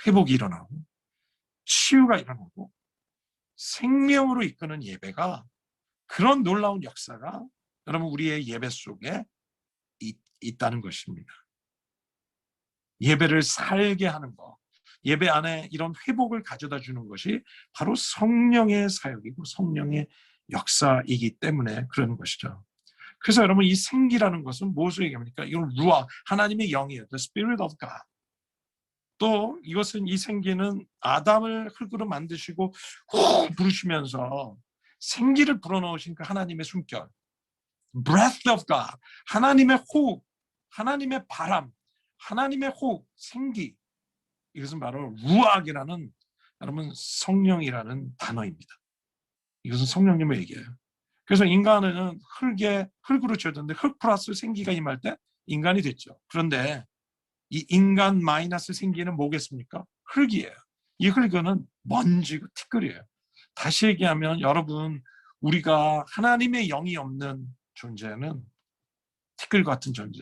회복이 일어나고 치유가 일어나고 생명으로 이끄는 예배가, 그런 놀라운 역사가 여러분 우리의 예배 속에 있다는 것입니다. 예배를 살게 하는 것, 예배 안에 이런 회복을 가져다 주는 것이 바로 성령의 사역이고 성령의 역사이기 때문에 그러는 것이죠. 그래서 여러분 이 생기라는 것은 무엇을 얘기합니까? 이건 루아, 하나님의 영이에요. The Spirit of God. 또 이것은, 이 생기는 아담을 흙으로 만드시고 후 부르시면서 생기를 불어넣으신 그 하나님의 숨결, breath of God, 하나님의 호흡, 하나님의 바람, 하나님의 호흡, 생기, 이것은 바로 루악이라는, 여러분 성령이라는 단어입니다. 이것은 성령님의 얘기예요. 그래서 인간은 흙으로 지어졌는데 흙 플러스 생기가 임할 때 인간이 됐죠. 그런데 이 인간 마이너스 생기는 뭐겠습니까? 흙이에요. 이 흙은 먼지고 티끌이에요. 다시 얘기하면 여러분, 우리가 하나님의 영이 없는 존재는 티끌 같은 존재,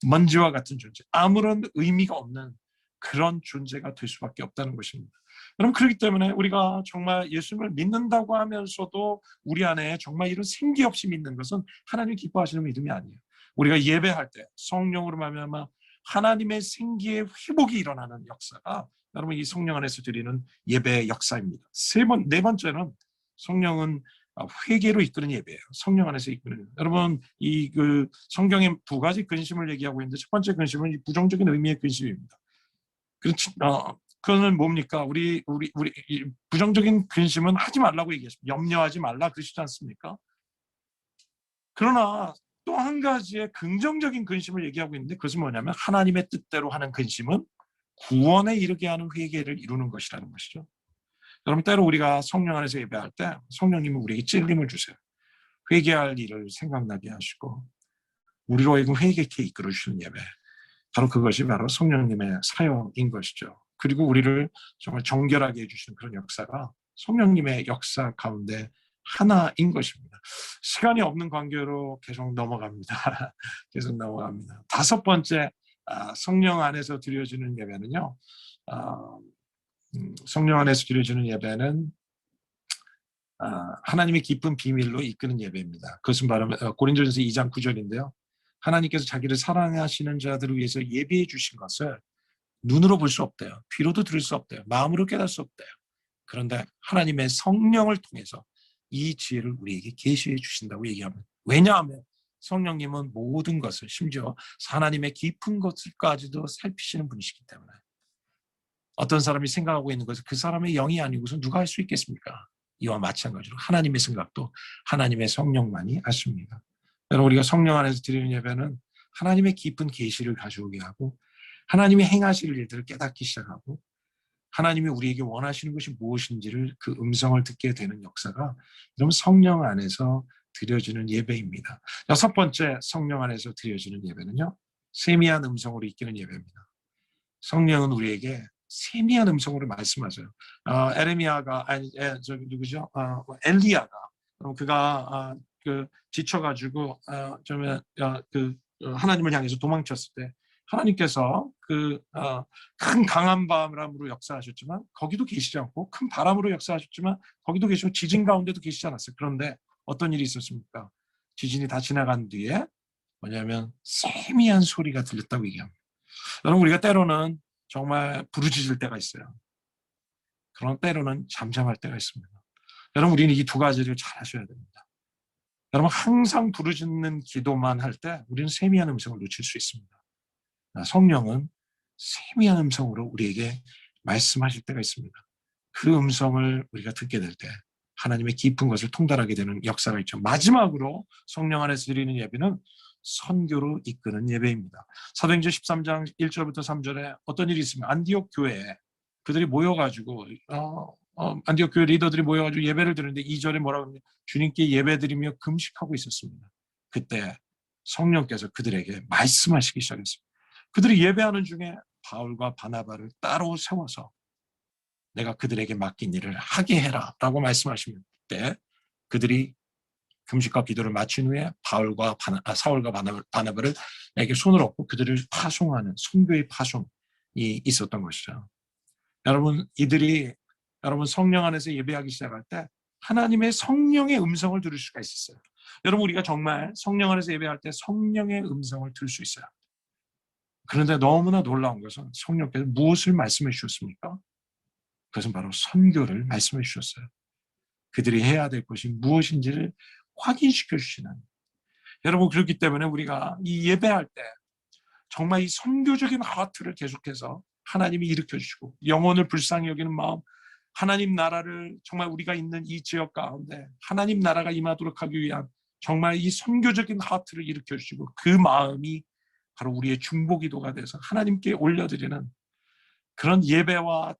먼지와 같은 존재, 아무런 의미가 없는 그런 존재가 될 수밖에 없다는 것입니다. 여러분, 그렇기 때문에 우리가 정말 예수님을 믿는다고 하면서도 우리 안에 정말 이런 생기 없이 믿는 것은 하나님이 기뻐하시는 믿음이 아니에요. 우리가 예배할 때 성령으로 말미암아 하나님의 생기의 회복이 일어나는 역사가 여러분 이 성령 안에서 드리는 예배의 역사입니다. 네 번째는 성령은 회개로 이끄는 예배예요. 성령 안에서 이끄는. 여러분 이 성경에 두 가지 근심을 얘기하고 있는데, 첫 번째 근심은 이 부정적인 의미의 근심입니다. 그거는 뭡니까? 우리 부정적인 근심은 하지 말라고 얘기했습니다. 염려하지 말라 그러시지 않습니까? 그러나 또 한 가지의 긍정적인 근심을 얘기하고 있는데, 그것은 뭐냐면 하나님의 뜻대로 하는 근심은 구원에 이르게 하는 회개를 이루는 것이라는 것이죠. 여러분, 때로 우리가 성령 안에서 예배할 때 성령님은 우리에게 찔림을 주세요. 회개할 일을 생각나게 하시고 우리로 하여금 회개케 이끌어 주시는 예배, 바로 그것이 바로 성령님의 사역인 것이죠. 그리고 우리를 정말 정결하게 해주시는 그런 역사가 성령님의 역사 가운데 하나인 것입니다. 시간이 없는 관계로 계속 넘어갑니다. 계속 넘어갑니다. 다섯 번째, 성령 안에서 드려지는 예배는요. 성령 안에서 드려지는 예배는 하나님의 깊은 비밀로 이끄는 예배입니다. 그것은 바로 고린도전서 2장 9절인데요. 하나님께서 자기를 사랑하시는 자들을 위해서 예비해 주신 것을 눈으로 볼 수 없대요. 귀로도 들을 수 없대요. 마음으로 깨달을 수 없대요. 그런데 하나님의 성령을 통해서 이 지혜를 우리에게 계시해 주신다고 얘기합니다. 왜냐하면 성령님은 모든 것을, 심지어 하나님의 깊은 것을까지도 살피시는 분이시기 때문에, 어떤 사람이 생각하고 있는 것을 그 사람의 영이 아니고서 누가 할 수 있겠습니까? 이와 마찬가지로 하나님의 생각도 하나님의 성령만이 아십니다. 여러분, 우리가 성령 안에서 드리는 예배는 하나님의 깊은 계시를 가져오게 하고, 하나님이 행하실 일들을 깨닫기 시작하고, 하나님이 우리에게 원하시는 것이 무엇인지를, 그 음성을 듣게 되는 역사가 여러분 성령 안에서 드려지는 예배입니다. 여섯 번째, 성령 안에서 드려지는 예배는요, 세미한 음성으로 이끄는 예배입니다. 성령은 우리에게 세미한 음성으로 말씀하세요. 에레미야가, 아니, 저기 누구죠? 엘리야가, 그가 지쳐가지고 하나님을 향해서 도망쳤을 때, 하나님께서 큰 강한 바람으로 역사하셨지만 거기도 계시지 않고, 큰 바람으로 역사하셨지만 거기도 계시고, 지진 가운데도 계시지 않았어요. 그런데 어떤 일이 있었습니까? 지진이 다 지나간 뒤에 뭐냐면 세미한 소리가 들렸다고 얘기합니다. 여러분, 우리가 때로는 정말 부르짖을 때가 있어요. 그런 때로는 잠잠할 때가 있습니다. 여러분, 우리는 이 두 가지를 잘 하셔야 됩니다. 여러분, 항상 부르짖는 기도만 할 때 우리는 세미한 음성을 놓칠 수 있습니다. 성령은 세미한 음성으로 우리에게 말씀하실 때가 있습니다. 그 음성을 우리가 듣게 될 때 하나님의 깊은 것을 통달하게 되는 역사가 있죠. 마지막으로 성령 안에서 드리는 예배는 선교로 이끄는 예배입니다. 사도행전 13장 1절부터 3절에 어떤 일이 있으면 안디옥 교회에 그들이 모여가지고 안디옥 교회 리더들이 모여가지고 예배를 드리는데 2절에 뭐라고 하냐면 주님께 예배드리며 금식하고 있었습니다. 그때 성령께서 그들에게 말씀하시기 시작했습니다. 그들이 예배하는 중에 바울과 바나바를 따로 세워서 내가 그들에게 맡긴 일을 하게 해라 라고 말씀하시는 때, 그들이 금식과 기도를 마친 후에 사울과 바나바를 에게 손을 얹고 그들을 파송하는 선교의 파송이 있었던 것이죠. 여러분, 여러분 성령 안에서 예배하기 시작할 때 하나님의 성령의 음성을 들을 수가 있었어요. 여러분, 우리가 정말 성령 안에서 예배할 때 성령의 음성을 들을 수 있어요. 그런데 너무나 놀라운 것은 성령께서 무엇을 말씀해 주셨습니까? 그것은 바로 선교를 말씀해 주셨어요. 그들이 해야 될 것이 무엇인지를 확인시켜 주시는. 여러분, 그렇기 때문에 우리가 이 예배할 때 정말 이 선교적인 하트를 계속해서 하나님이 일으켜 주시고, 영혼을 불쌍히 여기는 마음, 하나님 나라를 정말 우리가 있는 이 지역 가운데 하나님 나라가 임하도록 하기 위한 정말 이 선교적인 하트를 일으켜 주시고, 그 마음이 바로 우리의 중보기도가 돼서 하나님께 올려드리는 그런 예배와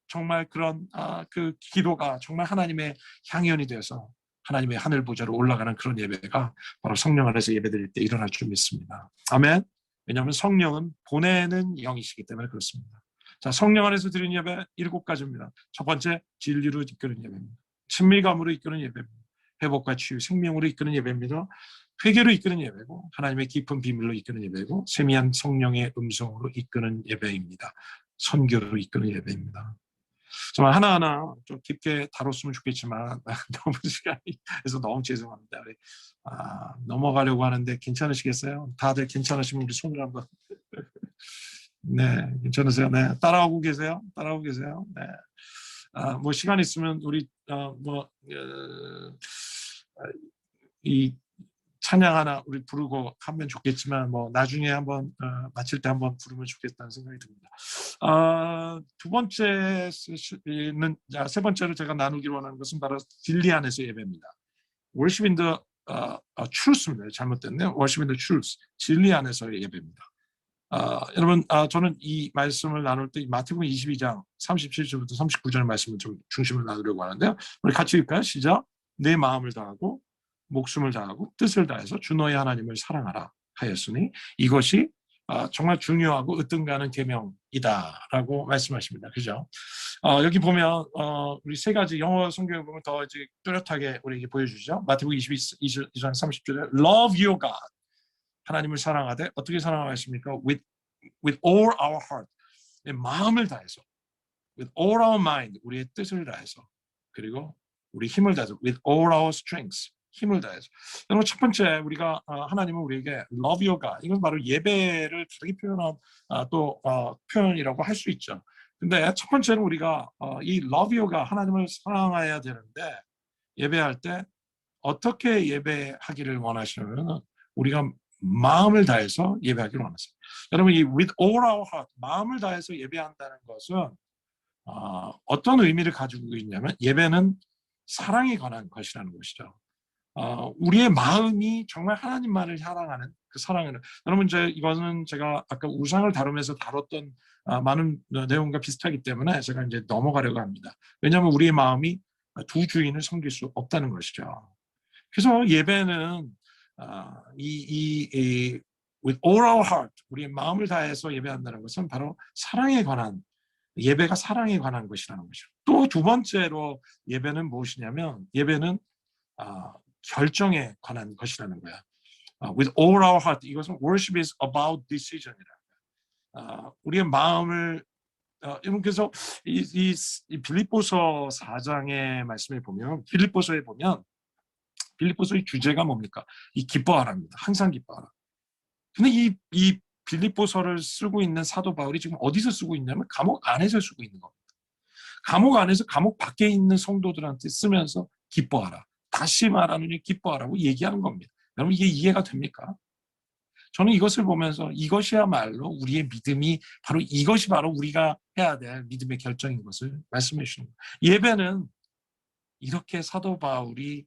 정말 그런 그 기도가 정말 하나님의 향연이 되어서 하나님의 하늘 보좌로 올라가는 그런 예배가 바로 성령 안에서 예배드릴 때 일어날 줄 믿습니다. 아멘. 왜냐하면 성령은 보내는 영이시기 때문에 그렇습니다. 자, 성령 안에서 드리는 예배 7가지입니다. 첫 번째, 진리로 이끄는 예배입니다. 친밀감으로 이끄는 예배입니다. 회복과 치유, 생명으로 이끄는 예배입니다. 회개로 이끄는 예배고, 하나님의 깊은 비밀로 이끄는 예배고, 세미한 성령의 음성으로 이끄는 예배입니다. 선교로 이끄는 예배입니다. 정말 하나하나 좀 깊게 다뤘으면 좋겠지만 너무 시간이 그래서 너무 죄송합니다. 우리, 넘어가려고 하는데 괜찮으시겠어요? 다들 괜찮으시면 우리 손을 한번 네, 괜찮으세요? 네, 따라오고 계세요? 따라오고 계세요? 네. 뭐 시간 있으면 우리 이 찬양 하나 우리 부르고 하면 좋겠지만, 뭐 나중에 한번 마칠 때 한번 부르면 좋겠다는 생각이 듭니다. 두 번째는, 세 번째로 제가 나누기로 원하는 것은 바로 진리 안에서 예배입니다. Worship in the truth입니다. 잘못됐네요. Worship in the truth. 진리 안에서의 예배입니다. 여러분, 저는 이 말씀을 나눌 때 마태복음 22장 37절부터 39절 말씀을 좀 중심을 나누려고 하는데요. 우리 같이 읽을까요? 시작. 내 마음을 다하고 목숨을 다하고 뜻을 다해서 주 너의 하나님을 사랑하라 하였으니 이것이 정말 중요하고 으뜸가는 계명이다라고 말씀하십니다. 그죠? 여기 보면 우리 세 가지 영어 성경을 보면 더 이제 뚜렷하게 우리에게 보여주죠. 마태복음 22장 30절에 Love your God. 하나님을 사랑하되 어떻게 사랑하십니까? With with all our heart, 마음을 다해서, with all our mind, 우리의 뜻을 다해서, 그리고 우리 힘을 다해서, with all our strengths, 힘을 다해서. 여러분 첫 번째 우리가 하나님은 우리에게 love your God, 이건 바로 예배를 다르게 표현한 표현이라고 할 수 있죠. 근데 첫 번째는 우리가 이 love your God, 하나님을 사랑해야 되는데 예배할 때 어떻게 예배하기를 원하시냐면 우리가 마음을 다해서 예배하기를 원하세요. 여러분 이 with all our heart, 마음을 다해서 예배한다는 것은 어떤 의미를 가지고 있냐면 예배는 사랑에 관한 것이라는 것이죠. 우리의 마음이 정말 하나님만을 사랑하는 그 사랑을, 여러분 이거는 제가 아까 우상을 다루면서 다뤘던 많은 내용과 비슷하기 때문에 제가 이제 넘어가려고 합니다. 왜냐하면 우리의 마음이 두 주인을 섬길 수 없다는 것이죠. 그래서 예배는 with all our heart, 우리의 마음을 다해서 예배한다는 것은 바로 사랑에 관한, 예배가 사랑에 관한 것이라는 것이죠. 또 두 번째로 예배는 무엇이냐면 예배는 결정에 관한 것이라는 거야. With all our heart, 이것은 worship is about decision이라. 우리의 마음을 그래서 이 빌립보서 4장의 말씀에 보면 빌립보서의 주제가 뭡니까? 이 기뻐하라입니다. 항상 기뻐하라. 근데 이 빌립보서를 쓰고 있는 사도 바울이 지금 어디서 쓰고 있냐면 감옥 안에서 쓰고 있는 겁니다. 감옥 안에서 감옥 밖에 있는 성도들한테 쓰면서 기뻐하라. 다시 말하느니 기뻐하라고 얘기하는 겁니다. 여러분 이게 이해가 됩니까? 저는 이것을 보면서 이것이야말로 우리의 믿음이 바로 이것이 바로 우리가 해야 될 믿음의 결정인 것을 말씀해 주시는 거예요. 예배는 이렇게 사도 바울이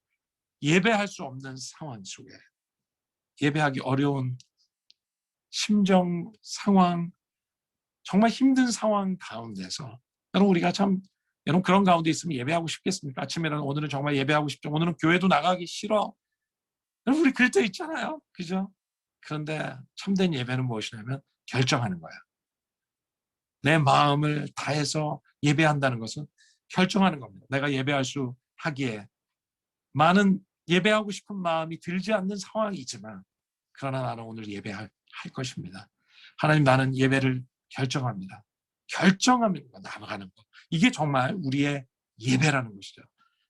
예배할 수 없는 상황 속에 예배하기 어려운 심정, 상황, 정말 힘든 상황 가운데서 여러분 우리가 참 여러분 그런 가운데 있으면 예배하고 싶겠습니까? 아침에는 오늘은 정말 예배하고 싶죠. 오늘은 교회도 나가기 싫어. 여러분 우리 그럴 때 있잖아요. 그죠? 그런데 참된 예배는 무엇이냐면 결정하는 거야. 내 마음을 다해서 예배한다는 것은 결정하는 겁니다. 내가 예배할 수 하기에 많은 예배하고 싶은 마음이 들지 않는 상황이지만 그러나 나는 오늘 예배할 것입니다. 하나님 나는 예배를 결정합니다. 결정하면 나아가는 것. 이게 정말 우리의 예배라는 것이죠.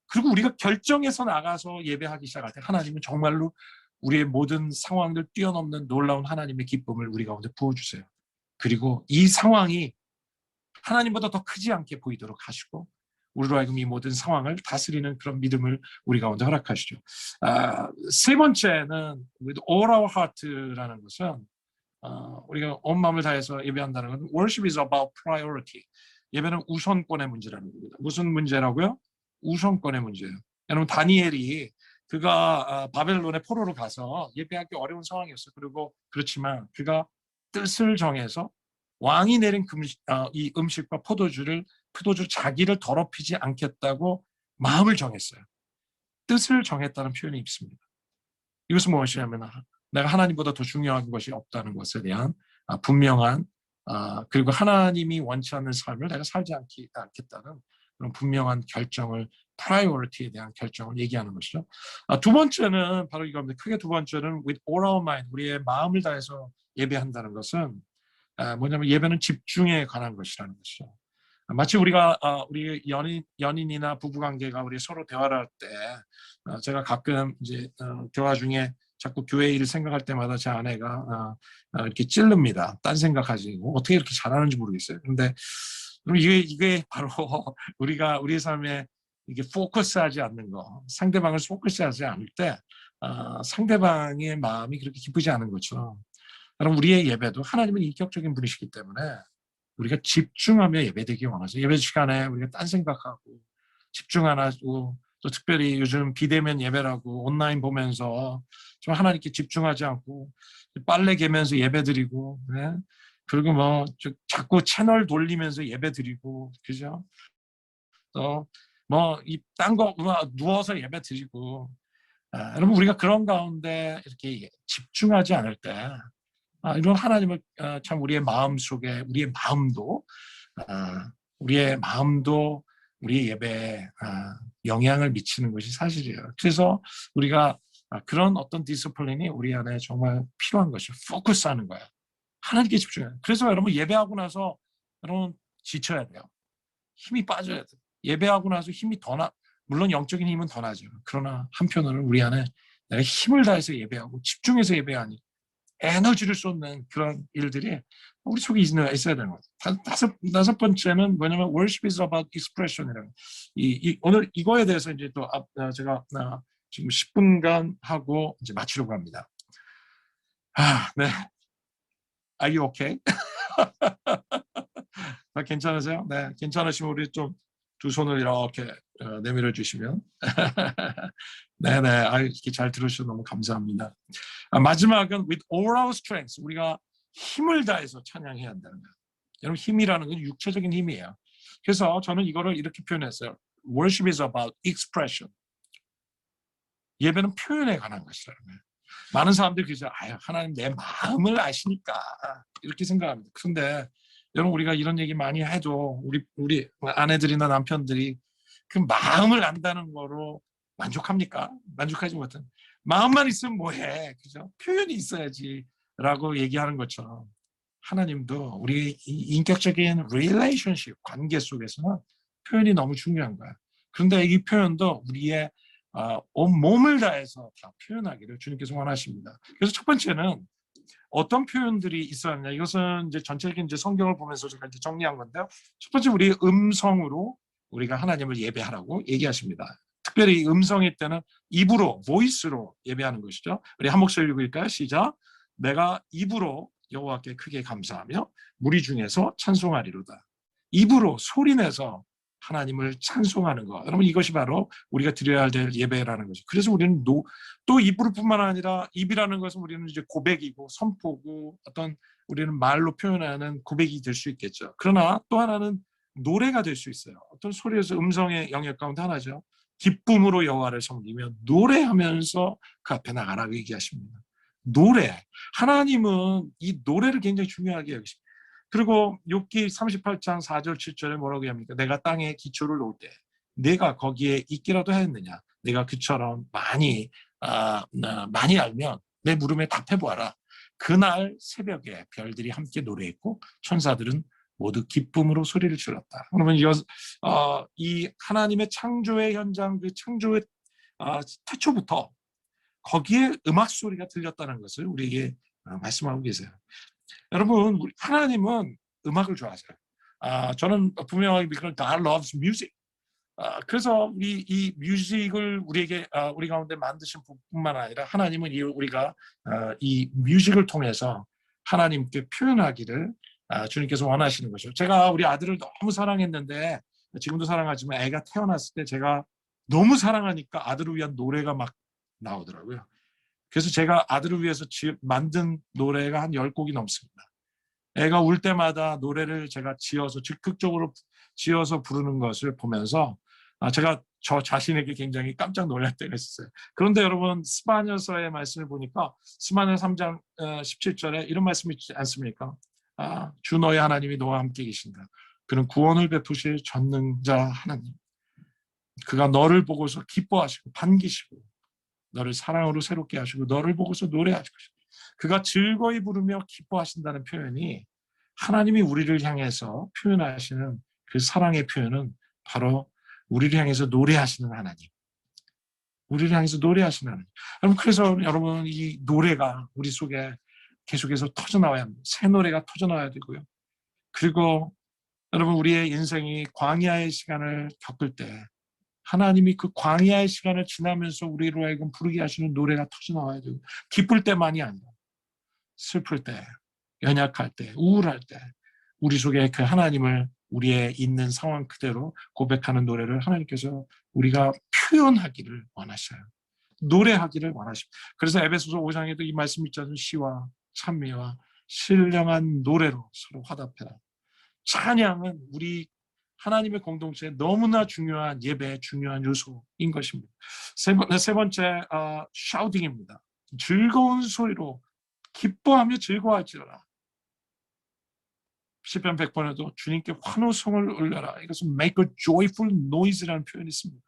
그리고 우리가 결정해서 나가서 예배하기 시작할 때 하나님은 정말로 우리의 모든 상황을 뛰어넘는 놀라운 하나님의 기쁨을 우리 가운데 부어주세요. 그리고 이 상황이 하나님보다 더 크지 않게 보이도록 하시고 우리로 하여금 이 모든 상황을 다스리는 그런 믿음을 우리 가운데 허락하시죠. 세 번째는 with all our heart라는 것은 우리가 온 마음을 다해서 예배한다는 것은 worship is about priority. 예배는 우선권의 문제라는 겁니다. 무슨 문제라고요? 우선권의 문제예요. 여러분 다니엘이 그가 바벨론의 포로로 가서 예배하기 어려운 상황이었어요. 그리고 그렇지만 그가 뜻을 정해서 왕이 내린 이 음식과 포도주 자기를 더럽히지 않겠다고 마음을 정했어요. 뜻을 정했다는 표현이 있습니다. 이것은 무엇이냐면 내가 하나님보다 더 중요한 것이 없다는 것에 대한 분명한 그리고 하나님이 원치 않는 삶을 내가 살지 않겠다는 그런 분명한 결정을 프라이오리티에 대한 결정을 얘기하는 것이죠. 두 번째는 바로 이겁니다. 크게 두 번째는 with all our mind, 우리의 마음을 다해서 예배한다는 것은 뭐냐면 예배는 집중에 관한 것이라는 것이죠. 마치 우리가 우리 연인이나 부부관계가 우리 서로 대화를 할 때 제가 가끔 이제 대화 중에 자꾸 교회 일을 생각할 때마다 제 아내가 이렇게 찌릅니다. 딴 생각하지 어떻게 이렇게 잘하는지 모르겠어요. 그런데 이게 바로 우리의 삶에 이게 포커스하지 않는 거, 상대방을 포커스하지 않을 때 상대방의 마음이 그렇게 기쁘지 않은 것처럼 여러분 우리의 예배도 하나님은 인격적인 분이시기 때문에 우리가 집중하며 예배되기 원하죠. 예배 시간에 우리가 딴 생각하고 집중 안 하고 또 특별히 요즘 비대면 예배라고 온라인 보면서 좀 하나님께 집중하지 않고 빨래 개면서 예배드리고 네? 그리고 뭐 자꾸 채널 돌리면서 예배드리고 그죠? 또 뭐 이 딴 거 누워서 예배드리고 여러분 우리가 그런 가운데 이렇게 집중하지 않을 때 이런 하나님을 참 우리의 마음 속에 우리의 마음도 우리의 예배에 영향을 미치는 것이 사실이에요. 그래서 우리가 그런 어떤 디스플린이 우리 안에 정말 필요한 것이죠. 포커스하는 거야. 하나님께 집중해야 돼요. 그래서 여러분 예배하고 나서 여러분 지쳐야 돼요. 힘이 빠져야 돼요. 예배하고 나서 힘이 물론 영적인 힘은 더 나죠. 그러나 한편으로는 우리 안에 내가 힘을 다해서 예배하고 집중해서 예배하니 에너지를 쏟는 그런 일들이 우리 속에 있어야 되는 거죠. 다섯 번째는 뭐냐면 worship is about expression이라는 오늘 이거에 대해서 이제 또 제가 지금 10분간 하고 이제 마치려고 합니다. 네. Are you okay? 괜찮으세요? 네, 괜찮으시면 우리 좀 두 손을 이렇게 내밀어 주시면 네네, 이렇게 잘 들으셔서 너무 감사합니다. 마지막은 with all our strength, 우리가 힘을 다해서 찬양해야 한다는 거예요. 여러분 힘이라는 건 육체적인 힘이에요. 그래서 저는 이거를 이렇게 표현했어요. Worship is about expression. 예배는 표현에 관한 것이라는 거예요. 많은 사람들이 그래서 하나님 내 마음을 아시니까 이렇게 생각합니다. 그런데 여러분 우리가 이런 얘기 많이 해도 우리 아내들이나 남편들이 그 마음을 안다는 거로 만족합니까? 만족하지 못한. 마음만 있으면 뭐해, 그죠? 표현이 있어야지라고 얘기하는 것처럼 하나님도 우리 인격적인 relationship 관계 속에서는 표현이 너무 중요한 거야. 그런데 이 표현도 우리의 온 몸을 다해서 다 표현하기를 주님께서 원하십니다. 그래서 첫 번째는 어떤 표현들이 있어야 하느냐. 이것은 이제 전체적인 이제 성경을 보면서 제가 이제 정리한 건데요. 첫 번째 우리 음성으로 우리가 하나님을 예배하라고 얘기하십니다. 특별히 음성일 때는 입으로, 보이스로 예배하는 것이죠. 우리 한 목소리 읽을까요? 시작. 내가 입으로 여호와께 크게 감사하며 무리 중에서 찬송하리로다. 입으로 소리내서 하나님을 찬송하는 것. 여러분 이것이 바로 우리가 드려야 될 예배라는 거죠. 그래서 우리는 또 입으로뿐만 아니라 입이라는 것은 우리는 이제 고백이고 선포고 어떤 우리는 말로 표현하는 고백이 될 수 있겠죠. 그러나 또 하나는 노래가 될 수 있어요. 어떤 소리에서 음성의 영역 가운데 하나죠. 기쁨으로 여호와를 섬기며 노래하면서 그 앞에 나가라고 얘기하십니다. 노래. 하나님은 이 노래를 굉장히 중요하게 여기십니다. 그리고 욥기 38장 4절 7절에 뭐라고 합니까? 내가 땅에 기초를 놓을 때 내가 거기에 있기라도 하였느냐? 내가 그처럼 많이 알면 내 물음에 답해보아라. 그날 새벽에 별들이 함께 노래했고 천사들은 모두 기쁨으로 소리를 질렀다. 그러면 이 하나님의 창조의 현장, 그 창조의 태초부터 거기에 음악 소리가 들렸다는 것을 우리에게 말씀하고 계세요. 여러분, 하나님은 음악을 좋아하세요. 저는 분명하게 믿거든. God loves music. 그래서 이 뮤직을 우리 가운데 만드신 뿐만 아니라 하나님은 우리가 이 뮤직을 통해서 하나님께 표현하기를 주님께서 원하시는 거죠. 제가 우리 아들을 너무 사랑했는데 지금도 사랑하지만 애가 태어났을 때 제가 너무 사랑하니까 아들을 위한 노래가 막 나오더라고요. 그래서 제가 아들을 위해서 만든 노래가 한 10곡이 넘습니다. 애가 울 때마다 노래를 제가 적극적으로 지어서 부르는 것을 보면서 제가 저 자신에게 굉장히 깜짝 놀랄 때가 있었어요. 그런데 여러분 스바냐서의 말씀을 보니까 스바냐 3장 17절에 이런 말씀이 있지 않습니까? 주 너의 하나님이 너와 함께 계신다. 그는 구원을 베푸실 전능자 하나님. 그가 너를 보고서 기뻐하시고 반기시고 너를 사랑으로 새롭게 하시고 너를 보고서 노래하실 것이다. 그가 즐거이 부르며 기뻐하신다는 표현이 하나님이 우리를 향해서 표현하시는 그 사랑의 표현은 바로 우리를 향해서 노래하시는 하나님. 우리를 향해서 노래하시는 하나님. 그래서 여러분 이 노래가 우리 속에 계속해서 터져나와야 합니다. 새 노래가 터져나와야 되고요. 그리고 여러분 우리의 인생이 광야의 시간을 겪을 때 하나님이 그 광야의 시간을 지나면서 우리로 하여금 부르게 하시는 노래가 터져나와야 되고 기쁠 때만이 아니라 슬플 때, 연약할 때, 우울할 때 우리 속에 그 하나님을 우리의 있는 상황 그대로 고백하는 노래를 하나님께서 우리가 표현하기를 원하셔요. 노래하기를 원하십니다. 그래서 에베소서 5장에도 이 말씀 있잖아요. 시와 찬미와 신령한 노래로 서로 화답해라. 찬양은 우리 하나님의 공동체에 너무나 중요한 예배의 중요한 요소인 것입니다. 세 번째 샤우팅입니다. 즐거운 소리로 기뻐하며 즐거워할지어다. 시편 100번에도 주님께 환호성을 울려라. 이것은 make a joyful noise라는 표현이 있습니다.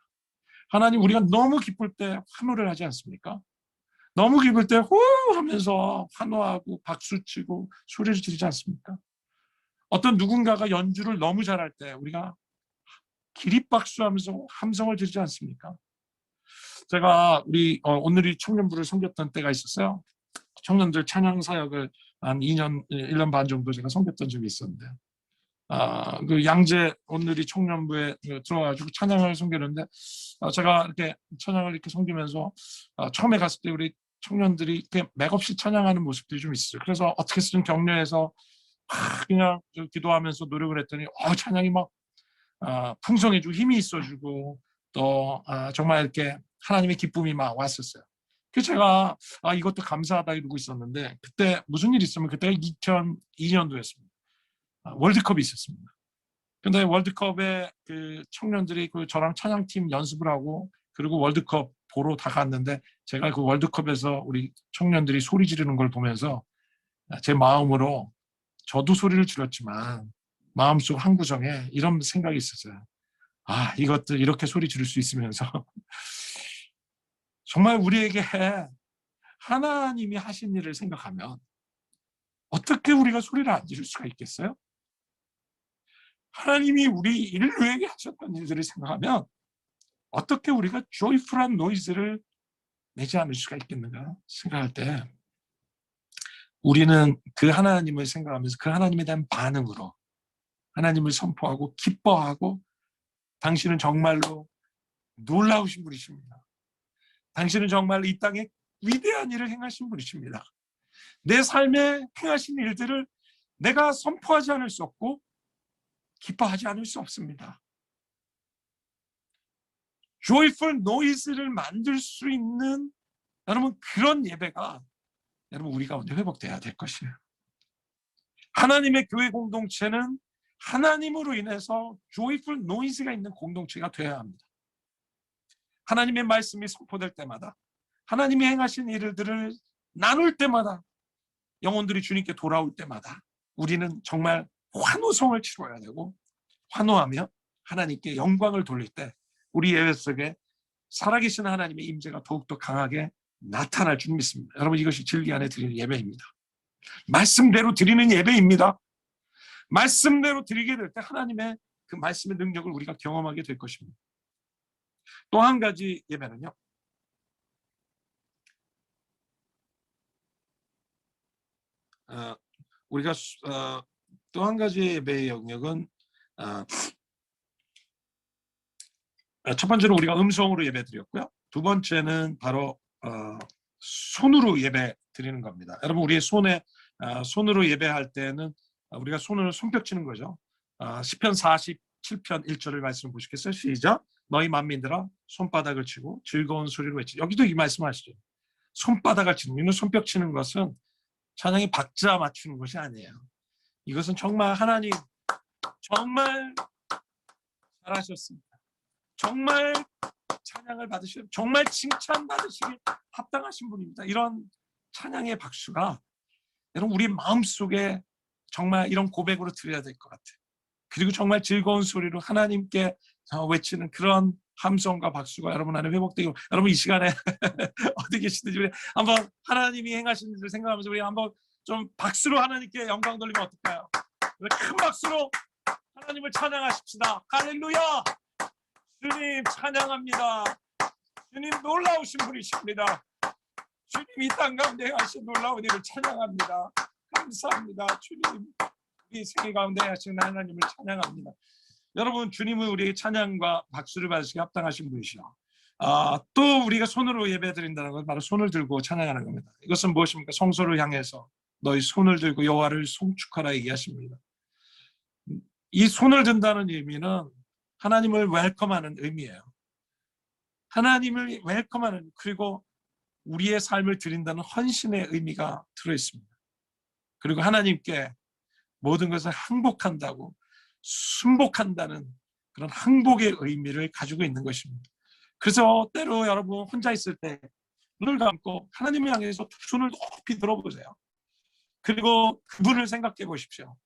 하나님 우리가 너무 기쁠 때 환호를 하지 않습니까? 너무 기쁠 때 후 하면서 환호하고 박수치고 소리를 지르지 않습니까? 어떤 누군가가 연주를 너무 잘할 때 우리가 기립박수하면서 함성을 지르지 않습니까? 제가 오늘이 청년부를 섬겼던 때가 있었어요. 청년들 찬양 사역을 한 2년, 1년 반 정도 제가 섬겼던 적이 있었는데, 그 양재 오늘이 청년부에 들어가지고 찬양을 섬기는데, 제가 이렇게 찬양을 이렇게 섬기면서 처음에 갔을 때 우리 청년들이 이렇게 맥없이 찬양하는 모습들이 좀 있어요. 그래서 어떻게 좀 격려해서 그냥 기도하면서 노력을 했더니 찬양이 막 풍성해지고 힘이 있어지고 또 정말 이렇게 하나님의 기쁨이 막 왔었어요. 그래서 제가 이것도 감사하다 이러고 있었는데 그때 무슨 일이 있으면 그때가 2002년도였습니다. 월드컵이 있었습니다. 근데 월드컵에 그 청년들이 저랑 찬양팀 연습을 하고 그리고 월드컵 보러 다 갔는데 제가 그 월드컵에서 우리 청년들이 소리 지르는 걸 보면서 제 마음으로 저도 소리를 질렀지만 마음속 한 구석에 이런 생각이 있었어요. 이것들 이렇게 소리 지를 수 있으면서 정말 우리에게 하나님이 하신 일을 생각하면 어떻게 우리가 소리를 안 지를 수가 있겠어요? 하나님이 우리 인류에게 하셨던 일들을 생각하면 어떻게 우리가 조이풀한 노이즈를 내지 않을 수가 있겠는가 생각할 때 우리는 그 하나님을 생각하면서 그 하나님에 대한 반응으로 하나님을 선포하고 기뻐하고 당신은 정말로 놀라우신 분이십니다. 당신은 정말 이 땅에 위대한 일을 행하신 분이십니다. 내 삶에 행하신 일들을 내가 선포하지 않을 수 없고 기뻐하지 않을 수 없습니다. joyful noise를 만들 수 있는 여러분 그런 예배가 여러분 우리 가운데 회복돼야 될 것이에요. 하나님의 교회 공동체는 하나님으로 인해서 joyful noise가 있는 공동체가 되어야 합니다. 하나님의 말씀이 선포될 때마다 하나님이 행하신 일들을 나눌 때마다 영혼들이 주님께 돌아올 때마다 우리는 정말 환호성을 치러야 되고 환호하며 하나님께 영광을 돌릴 때 우리 예배 속에 살아계신 하나님의 임재가 더욱더 강하게 나타날 줄 믿습니다. 여러분 이것이 진리 안에 드리는 예배입니다. 말씀대로 드리는 예배입니다. 말씀대로 드리게 될 때 하나님의 그 말씀의 능력을 우리가 경험하게 될 것입니다. 또 한 가지 예배는요. 우리가 또 한 가지 예배의 영역은 첫 번째로 우리가 음성으로 예배 드렸고요. 두 번째는 바로 손으로 예배 드리는 겁니다. 여러분 우리의 손으로 예배할 때는 우리가 손을 손뼉치는 거죠. 시편 47편 1절을 말씀을 보시겠어요? 시작. 너희 만민들아 손바닥을 치고 즐거운 소리로 외치. 여기도 이 말씀하시죠. 손바닥을 치는 이는 손뼉치는 것은 찬양의 박자 맞추는 것이 아니에요. 이것은 정말 하나님 정말 잘하셨습니다. 정말 찬양을 받으시고 정말 칭찬받으시기 합당하신 분입니다. 이런 찬양의 박수가 여러분 우리 마음속에 정말 이런 고백으로 드려야 될 것 같아요. 그리고 정말 즐거운 소리로 하나님께 외치는 그런 함성과 박수가 여러분 안에 회복되고 여러분 이 시간에 어디 계시든지 우리 한번 하나님이 행하신 일을 생각하면서 우리 한번 좀 박수로 하나님께 영광 돌리면 어떨까요? 큰 박수로 하나님을 찬양하십시다. 할렐루야! 주님 찬양합니다. 주님 놀라우신 분이십니다. 주님 이 땅 가운데 하신 놀라운 일을 찬양합니다. 감사합니다. 주님 우리 생애 가운데 하신 하나님을 찬양합니다. 여러분 주님은 우리의 찬양과 박수를 받으시기 합당하신 분이시죠. 또 우리가 손으로 예배드린다는 건 바로 손을 들고 찬양하는 겁니다. 이것은 무엇입니까? 성소를 향해서 너희 손을 들고 여호와를 송축하라 얘기하십니다. 이 손을 든다는 의미는 하나님을 웰컴하는 의미예요. 하나님을 웰컴하는 그리고 우리의 삶을 드린다는 헌신의 의미가 들어있습니다. 그리고 하나님께 모든 것을 항복한다고 순복한다는 그런 항복의 의미를 가지고 있는 것입니다. 그래서 때로 여러분 혼자 있을 때 눈을 감고 하나님을 향해서 두 손을 높이 들어보세요. 그리고 그분을 생각해 보십시오.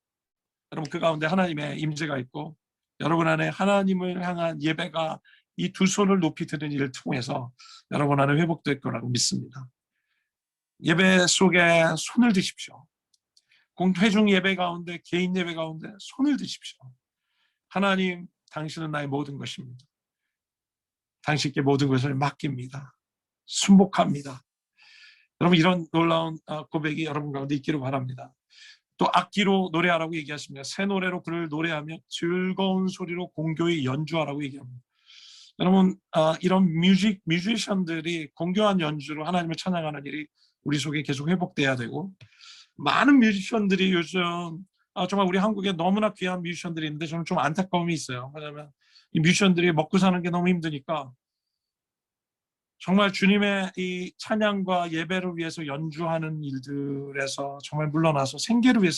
여러분 그 가운데 하나님의 임재가 있고 여러분 안에 하나님을 향한 예배가 이 두 손을 높이 드는 일을 통해서 여러분 안에 회복될 거라고 믿습니다. 예배 속에 손을 드십시오. 공회중 예배 가운데, 개인 예배 가운데 손을 드십시오. 하나님, 당신은 나의 모든 것입니다. 당신께 모든 것을 맡깁니다. 순복합니다. 여러분, 이런 놀라운 고백이 여러분 가운데 있기를 바랍니다. 또 악기로 노래하라고 얘기하십니다. 새 노래로 그를 노래하며 즐거운 소리로 공교히 연주하라고 얘기합니다. 여러분, 이런 뮤지션들이 공교한 연주로 하나님을 찬양하는 일이 우리 속에 계속 회복돼야 되고, 많은 뮤지션들이 요즘 정말 우리 한국에 너무나 귀한 뮤지션들이 있는데 저는 좀 안타까움이 있어요. 왜냐하면 이 뮤지션들이 먹고 사는 게 너무 힘드니까 정말 주님의 이 찬양과 예배를 위해서 연주하는 일들에서 정말 물러나서 생계를 위해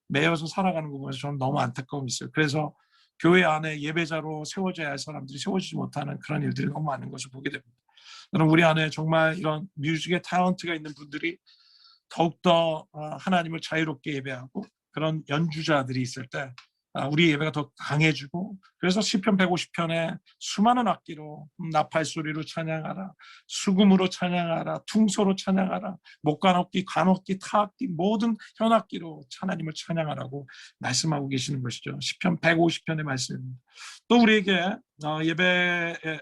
매여서 살아가는 거 보면서 저는 너무 안타까움이 있어요. 그래서 교회 안에 예배자로 세워져야 할 사람들이 세워지지 못하는 그런 일들이 너무 많은 것을 보게 됩니다. 여러분, 우리 안에 정말 이런 뮤직의 탤런트가 있는 분들이 더욱더 하나님을 자유롭게 예배하고 그런 연주자들이 있을 때 우리 예배가 더 강해지고, 그래서 시편 150편에 수많은 악기로 나팔 소리로 찬양하라, 수금으로 찬양하라, 퉁소로 찬양하라, 목관악기, 관악기, 타악기, 모든 현악기로 하나님을 찬양하라고 말씀하고 계시는 것이죠. 시편 150편의 말씀입니다. 또 우리에게 예배에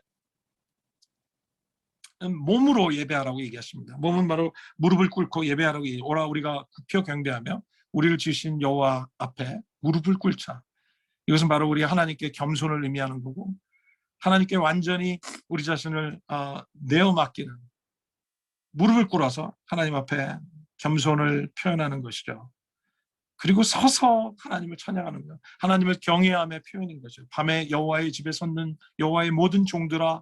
몸으로 예배하라고 얘기하십니다. 몸은 바로 무릎을 꿇고 예배하라고 오라 우리가 굽혀 경배하며 우리를 지으신 여호와 앞에 무릎을 꿇자. 이것은 바로 우리 하나님께 겸손을 의미하는 거고, 하나님께 완전히 우리 자신을 내어 맡기는, 무릎을 꿇어서 하나님 앞에 겸손을 표현하는 것이죠. 그리고 서서 하나님을 찬양하는 것, 하나님을 경외함의 표현인 거죠. 밤에 여호와의 집에 섰는 여호와의 모든 종들아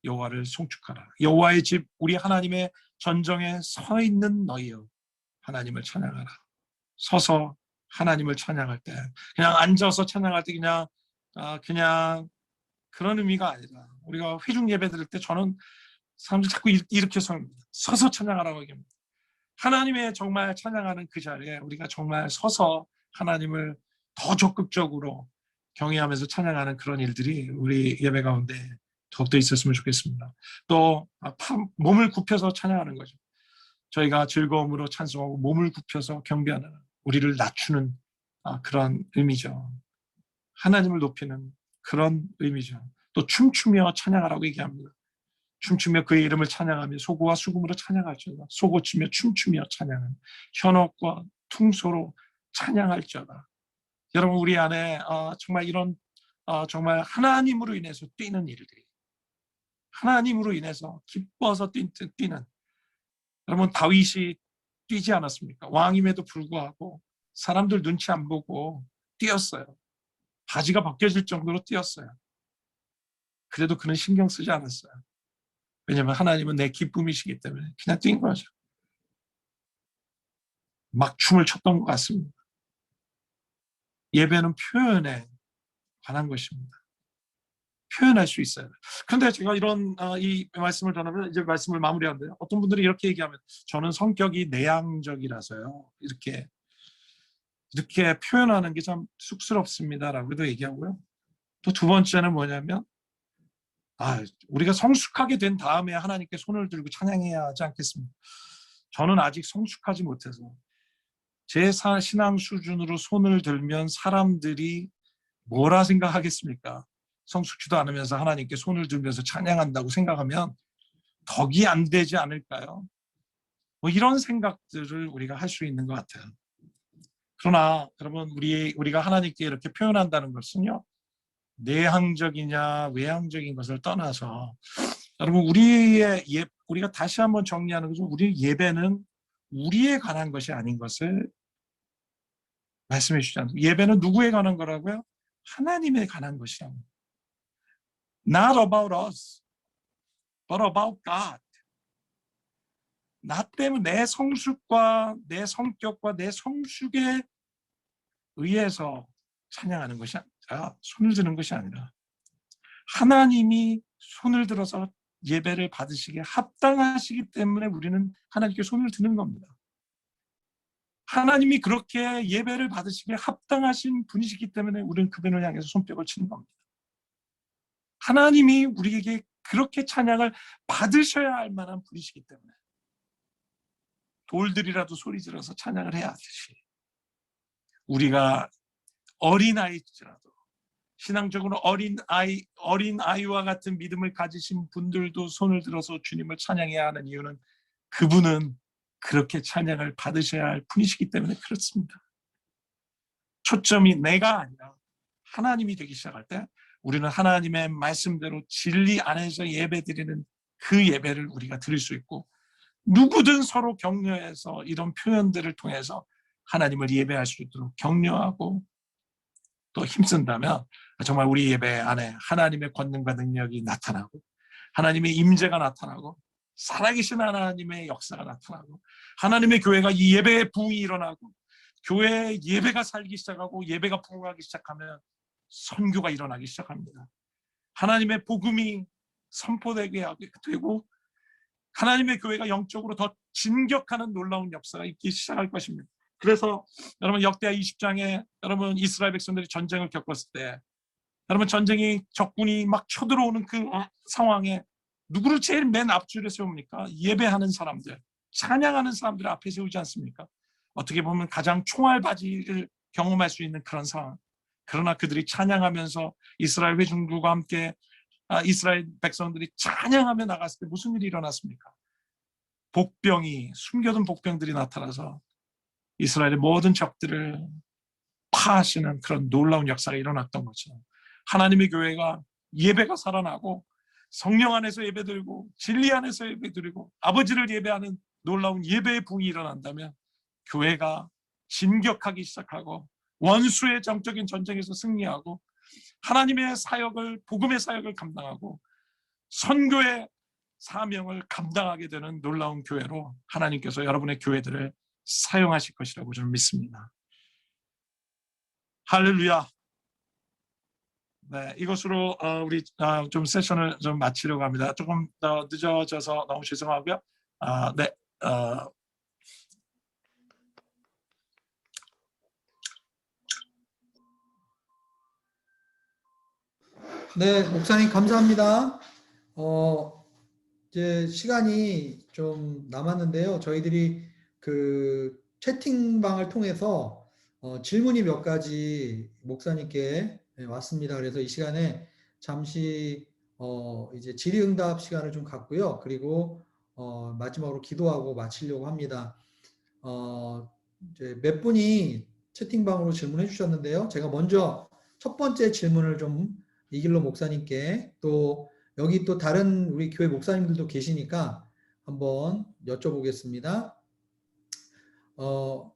여호와를 송축하라. 여호와의 집, 우리 하나님의 전정에 서 있는 너희여 하나님을 찬양하라. 서서 하나님을 찬양할 때, 그냥 앉아서 찬양할 때 그냥 그런 의미가 아니라, 우리가 회중 예배 드릴 때 저는 사람들 자꾸 이렇게 서서 찬양하라고 얘기합니다. 하나님의 정말 찬양하는 그 자리에 우리가 정말 서서 하나님을 더 적극적으로 경외하면서 찬양하는 그런 일들이 우리 예배 가운데 더욱더 있었으면 좋겠습니다. 또 몸을 굽혀서 찬양하는 거죠. 저희가 즐거움으로 찬송하고 몸을 굽혀서 경배하는, 우리를 낮추는 그런 의미죠. 하나님을 높이는 그런 의미죠. 또 춤추며 찬양하라고 얘기합니다. 춤추며 그의 이름을 찬양하며 소고와 수금으로 찬양할지어다. 소고치며 춤추며 찬양하는, 현옥과 퉁소로 찬양할지어다. 여러분, 우리 안에 정말 이런 정말 하나님으로 인해서 뛰는 일들이, 하나님으로 인해서 기뻐서 뛰는, 여러분, 다윗이 뛰지 않았습니까? 왕임에도 불구하고 사람들 눈치 안 보고 뛰었어요. 바지가 벗겨질 정도로 뛰었어요. 그래도 그는 신경 쓰지 않았어요. 왜냐하면 하나님은 내 기쁨이시기 때문에 그냥 뛴 거죠. 막 춤을 췄던 것 같습니다. 예배는 표현에 관한 것입니다. 표현할 수 있어요. 그런데 제가 이런 이 말씀을 전하면 이제 말씀을 마무리하는데요. 어떤 분들이 이렇게 얘기하면 저는 성격이 내향적이라서요. 이렇게 표현하는 게 참 쑥스럽습니다라고도 얘기하고요. 또 두 번째는 뭐냐면 우리가 성숙하게 된 다음에 하나님께 손을 들고 찬양해야 하지 않겠습니까? 저는 아직 성숙하지 못해서 제 신앙 수준으로 손을 들면 사람들이 뭐라 생각하겠습니까? 성숙지도 않으면서 하나님께 손을 들면서 찬양한다고 생각하면 덕이 안 되지 않을까요? 뭐 이런 생각들을 우리가 할 수 있는 것 같아요. 그러나 여러분, 우리가 하나님께 이렇게 표현한다는 것은요, 내향적이냐 외향적인 것을 떠나서, 여러분, 우리가 다시 한번 정리하는 거죠. 우리 예배는 우리에 관한 것이 아닌 것을 말씀해 주시지 않습니까? 예배는 누구에 관한 거라고요? 하나님에 관한 것이라고. Not about us, but about God. 나 때문에 내 성숙과 내 성격과 내 성숙에 의해서 찬양하는 것이 아니라, 손을 드는 것이 아니라 하나님이 손을 들어서 예배를 받으시기에 합당하시기 때문에 우리는 하나님께 손을 드는 겁니다. 하나님이 그렇게 예배를 받으시기에 합당하신 분이시기 때문에 우리는 그분을 향해서 손뼉을 치는 겁니다. 하나님이 우리에게 그렇게 찬양을 받으셔야 할 만한 분이시기 때문에 돌들이라도 소리 질러서 찬양을 해야 하듯이 우리가 어린아이일지라도 신앙적으로 어린아이와 같은 믿음을 가지신 분들도 손을 들어서 주님을 찬양해야 하는 이유는 그분은 그렇게 찬양을 받으셔야 할 분이시기 때문에 그렇습니다. 초점이 내가 아니라 하나님이 되기 시작할 때 우리는 하나님의 말씀대로 진리 안에서 예배드리는 그 예배를 우리가 드릴 수 있고 누구든 서로 격려해서 이런 표현들을 통해서 하나님을 예배할 수 있도록 격려하고 또 힘쓴다면 정말 우리 예배 안에 하나님의 권능과 능력이 나타나고 하나님의 임재가 나타나고 살아계신 하나님의 역사가 나타나고 하나님의 교회가 이 예배의 부흥이 일어나고 교회의 예배가 살기 시작하고 예배가 부흥하기 시작하면 선교가 일어나기 시작합니다. 하나님의 복음이 선포되게 되고 하나님의 교회가 영적으로 더 진격하는 놀라운 역사가 있기 시작할 것입니다. 그래서 여러분 역대하 20장에 여러분 이스라엘 백성들이 전쟁을 겪었을 때 여러분 전쟁이 적군이 막 쳐들어오는 그 상황에 누구를 제일 맨 앞줄에 세웁니까? 예배하는 사람들, 찬양하는 사람들 앞에 세우지 않습니까? 어떻게 보면 가장 총알바지를 경험할 수 있는 그런 상황. 그러나 그들이 찬양하면서 이스라엘 회중들과 함께 이스라엘 백성들이 찬양하며 나갔을 때 무슨 일이 일어났습니까? 복병이 숨겨둔 복병들이 나타나서 이스라엘의 모든 적들을 파하시는 그런 놀라운 역사가 일어났던 거죠. 하나님의 교회가 예배가 살아나고 성령 안에서 예배드리고 진리 안에서 예배드리고 아버지를 예배하는 놀라운 예배의 부흥이 일어난다면 교회가 진격하기 시작하고 원수의 정적인 전쟁에서 승리하고 하나님의 사역을 복음의 사역을 감당하고 선교의 사명을 감당하게 되는 놀라운 교회로 하나님께서 여러분의 교회들을 사용하실 것이라고 저는 믿습니다. 할렐루야. 네, 이것으로 우리 좀 세션을 좀 마치려고 합니다. 조금 더 늦어져서 너무 죄송하고요. 네, 네, 목사님 감사합니다. 이제 시간이 좀 남았는데요. 저희들이 그 채팅방을 통해서 질문이 몇 가지 목사님께 왔습니다. 그래서 이 시간에 잠시 이제 질의응답 시간을 좀 갖고요. 그리고 마지막으로 기도하고 마치려고 합니다. 이제 몇 분이 채팅방으로 질문해 주셨는데요. 제가 먼저 첫 번째 질문을 좀 이길로 목사님께 또 여기 또 다른 우리 교회 목사님들도 계시니까 한번 여쭤보겠습니다.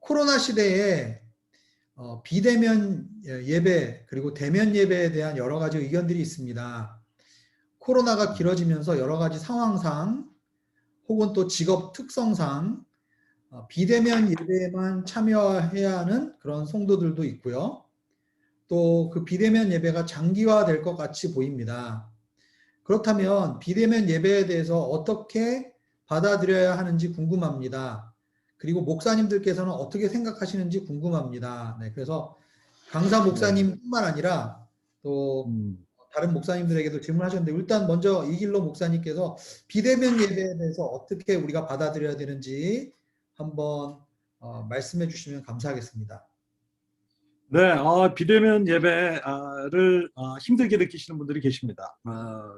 코로나 시대에 비대면 예배 그리고 대면 예배에 대한 여러 가지 의견들이 있습니다. 코로나가 길어지면서 여러 가지 상황상 혹은 또 직업 특성상 비대면 예배에만 참여해야 하는 그런 성도들도 있고요. 또 그 비대면 예배가 장기화될 것 같이 보입니다. 그렇다면 비대면 예배에 대해서 어떻게 받아들여야 하는지 궁금합니다. 그리고 목사님들께서는 어떻게 생각하시는지 궁금합니다. 네, 그래서 강사 목사님뿐만 아니라 또 다른 목사님들에게도 질문하셨는데 일단 먼저 이길로 목사님께서 비대면 예배에 대해서 어떻게 우리가 받아들여야 되는지 한번 말씀해 주시면 감사하겠습니다. 네, 비대면 예배를 힘들게 느끼시는 분들이 계십니다.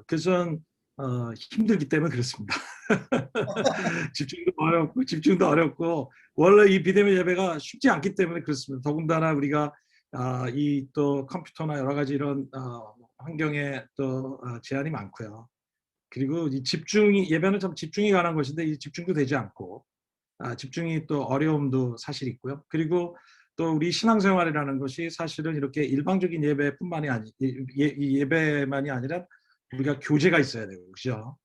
그것은 힘들기 때문에 그렇습니다. 집중도 어렵고 원래 이 비대면 예배가 쉽지 않기 때문에 그렇습니다. 더군다나 우리가 이 또 컴퓨터나 여러 가지 이런 환경에 또 제한이 많고요. 그리고 이 예배는 참 집중이 가능한 것인데 이 집중도 되지 않고 집중이 또 어려움도 사실 있고요. 그리고 또 우리 신앙생활이라는 것이 사실은 이렇게 일방적인 예배만이 아니라 우리가 교제가 있어야 되고 그죠?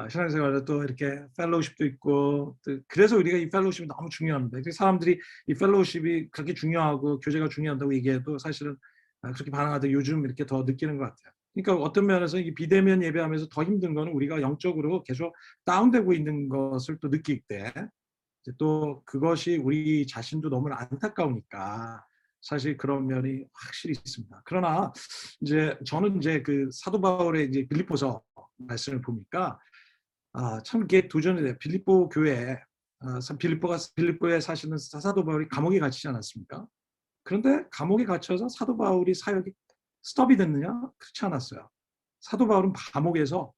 신앙생활에 또 이렇게 펠로우십도 있고 그래서 우리가 이 펠로우십이 너무 중요합니다. 사람들이 이 펠로우십이 그렇게 중요하고 교제가 중요하다고 얘기해도 사실은 그렇게 반응하다 요즘 이렇게 더 느끼는 것 같아요. 그러니까 어떤 면에서 이 비대면 예배하면서 더 힘든 거는 우리가 영적으로 계속 다운되고 있는 것을 또 느낄 때 또 그것이 우리 자신도 너무 안타까우니까 사실 그런 면이 확실히 있습니다. 그러나 이제 저는 이제 그 사도 바울의 이제 빌립보서 말씀을 보니까 참 이게 도전이 돼요. 빌립보 교회 빌립보에 사시는 사도 바울이 감옥에 갇히지 않았습니까? 그런데 감옥에 갇혀서 사도 바울이 사역이 스톱이 됐느냐? 그렇지 않았어요. 사도 바울은 감옥에서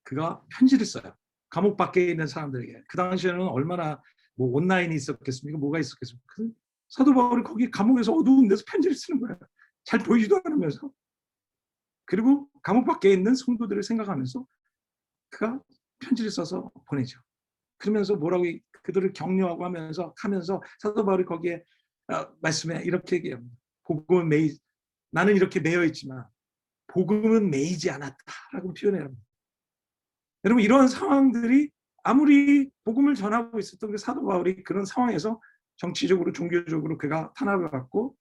그가 편지를 써요. 감옥 밖에 있는 사람들에게. 그 당시에는 얼마나 뭐 온라인이 있었겠습니까? 뭐가 있었겠습니까? 그 사도 바울이 거기 감옥에서 어두운 데서 편지를 쓰는 거예요. 잘 보이지도 않으면서. 그리고 감옥 밖에 있는 성도들을 생각하면서 그가 편지를 써서 보내죠. 그러면서 뭐라고 그들을 격려하고 하면서 사도 바울이 거기에 말씀에 이렇게 얘기합니다. 복음은 나는 이렇게 매여 있지만 복음은 매이지 않았다라고 표현해요. 여러분 이런 상황들이 아무리 복음을 전하고 있었던 그 사도 바울이 그런 상황에서 정치적으로 종교적으로 그가 탄압을 받고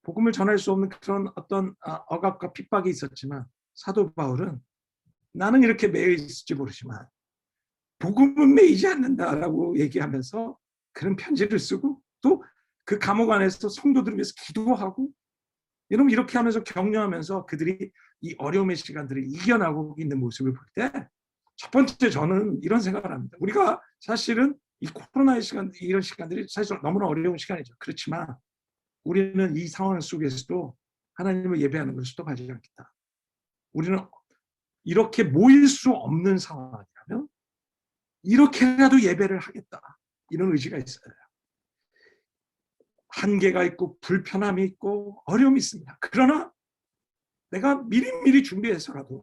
복음을 전할 수 없는 그런 어떤 억압과 핍박이 있었지만 사도 바울은 나는 이렇게 매여 있을지 모르지만 복음은 매이지 않는다라고 얘기하면서 그런 편지를 쓰고 또 그 감옥 안에서 성도들을 위해서 기도하고 여러분 이렇게 하면서 격려하면서 그들이 이 어려움의 시간들을 이겨나가고 있는 모습을 볼 때 첫 번째 저는 이런 생각을 합니다. 우리가 사실은 이 코로나의 시간 이런 시간들이 사실 너무나 어려운 시간이죠. 그렇지만 우리는 이 상황 속에서도 하나님을 예배하는 것을 스톱하지 않겠다. 우리는 이렇게 모일 수 없는 상황이라면 이렇게라도 예배를 하겠다. 이런 의지가 있어요. 한계가 있고 불편함이 있고 어려움이 있습니다. 그러나 내가 미리미리 준비해서라도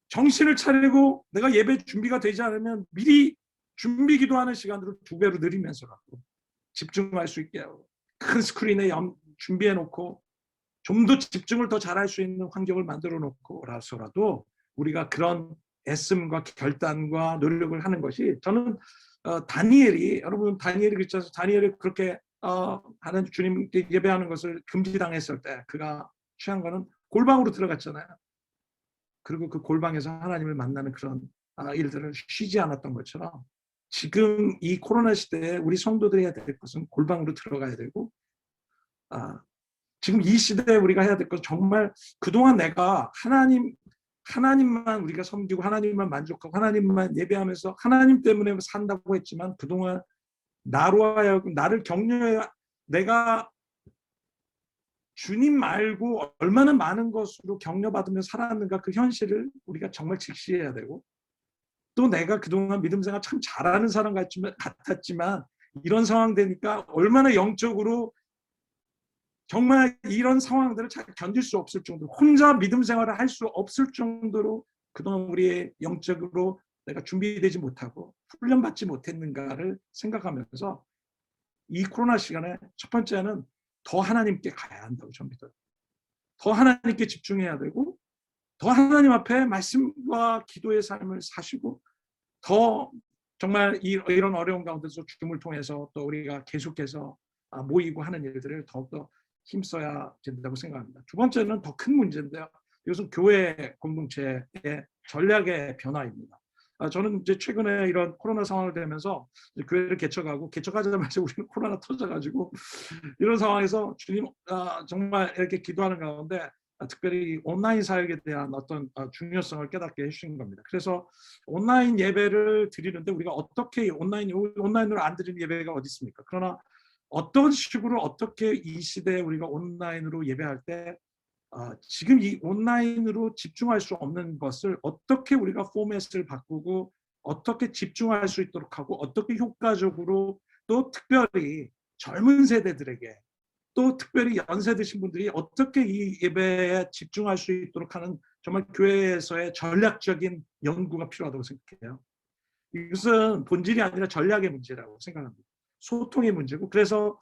정신을 차리고 내가 예배 준비가 되지 않으면 미리 준비 기도하는 시간들을 2배로 늘리면서라도 집중할 수 있게 하고 큰 스크린에 준비해 놓고 좀 더 집중을 더 잘할 수 있는 환경을 만들어 놓고라서라도 우리가 그런 애씀과 결단과 노력을 하는 것이 저는 다니엘이 여러분 다니엘이 그렇죠. 다니엘이 그렇게 하는 주님 예배하는 것을 금지당했을 때 그가 취한 거는 골방으로 들어갔잖아요. 그리고 그 골방에서 하나님을 만나는 그런 일들을 쉬지 않았던 것처럼 지금 이 코로나 시대에 우리 성도들이 해야 될 것은 골방으로 들어가야 되고 지금 이 시대에 우리가 해야 될 것은 정말 그동안 내가 하나님만 우리가 섬기고 하나님만 만족하고 하나님만 예배하면서 하나님 때문에 산다고 했지만 그동안 나로 하여금 나를 격려해 내가 주님 말고 얼마나 많은 것으로 격려받으며 살았는가 그 현실을 우리가 정말 직시해야 되고 또 내가 그동안 믿음 생활 참 잘하는 사람 같았지만 이런 상황 되니까 얼마나 영적으로 정말 이런 상황들을 잘 견딜 수 없을 정도로 혼자 믿음 생활을 할 수 없을 정도로 그동안 우리의 영적으로 내가 준비되지 못하고 훈련받지 못했는가를 생각하면서 이 코로나 시간에 첫 번째는 더 하나님께 가야 한다고 저는 믿어요. 더 하나님께 집중해야 되고 더 하나님 앞에 말씀과 기도의 삶을 사시고 더 정말 이런 어려운 가운데서 죽음을 통해서 또 우리가 계속해서 모이고 하는 일들을 더욱더 힘써야 된다고 생각합니다. 두 번째는 더 큰 문제인데요. 이것은 교회 공동체의 전략의 변화입니다. 저는 이제 최근에 이런 코로나 상황을 되면서 교회를 개척하자마자 우리는 코로나 터져가지고 이런 상황에서 주님 정말 이렇게 기도하는 가운데 특별히 온라인 사역에 대한 어떤 중요성을 깨닫게 해주신 겁니다. 그래서 온라인 예배를 드리는데 우리가 어떻게 온라인으로 안 드리는 예배가 어디 있습니까? 그러나 어떤 식으로 어떻게 이 시대에 우리가 온라인으로 예배할 때 지금 이 온라인으로 집중할 수 없는 것을 어떻게 우리가 포맷을 바꾸고 어떻게 집중할 수 있도록 하고 어떻게 효과적으로 또 특별히 젊은 세대들에게 또 특별히 연세 드신 분들이 어떻게 이 예배에 집중할 수 있도록 하는 정말 교회에서의 전략적인 연구가 필요하다고 생각해요. 이것은 본질이 아니라 전략의 문제라고 생각합니다. 소통의 문제고 그래서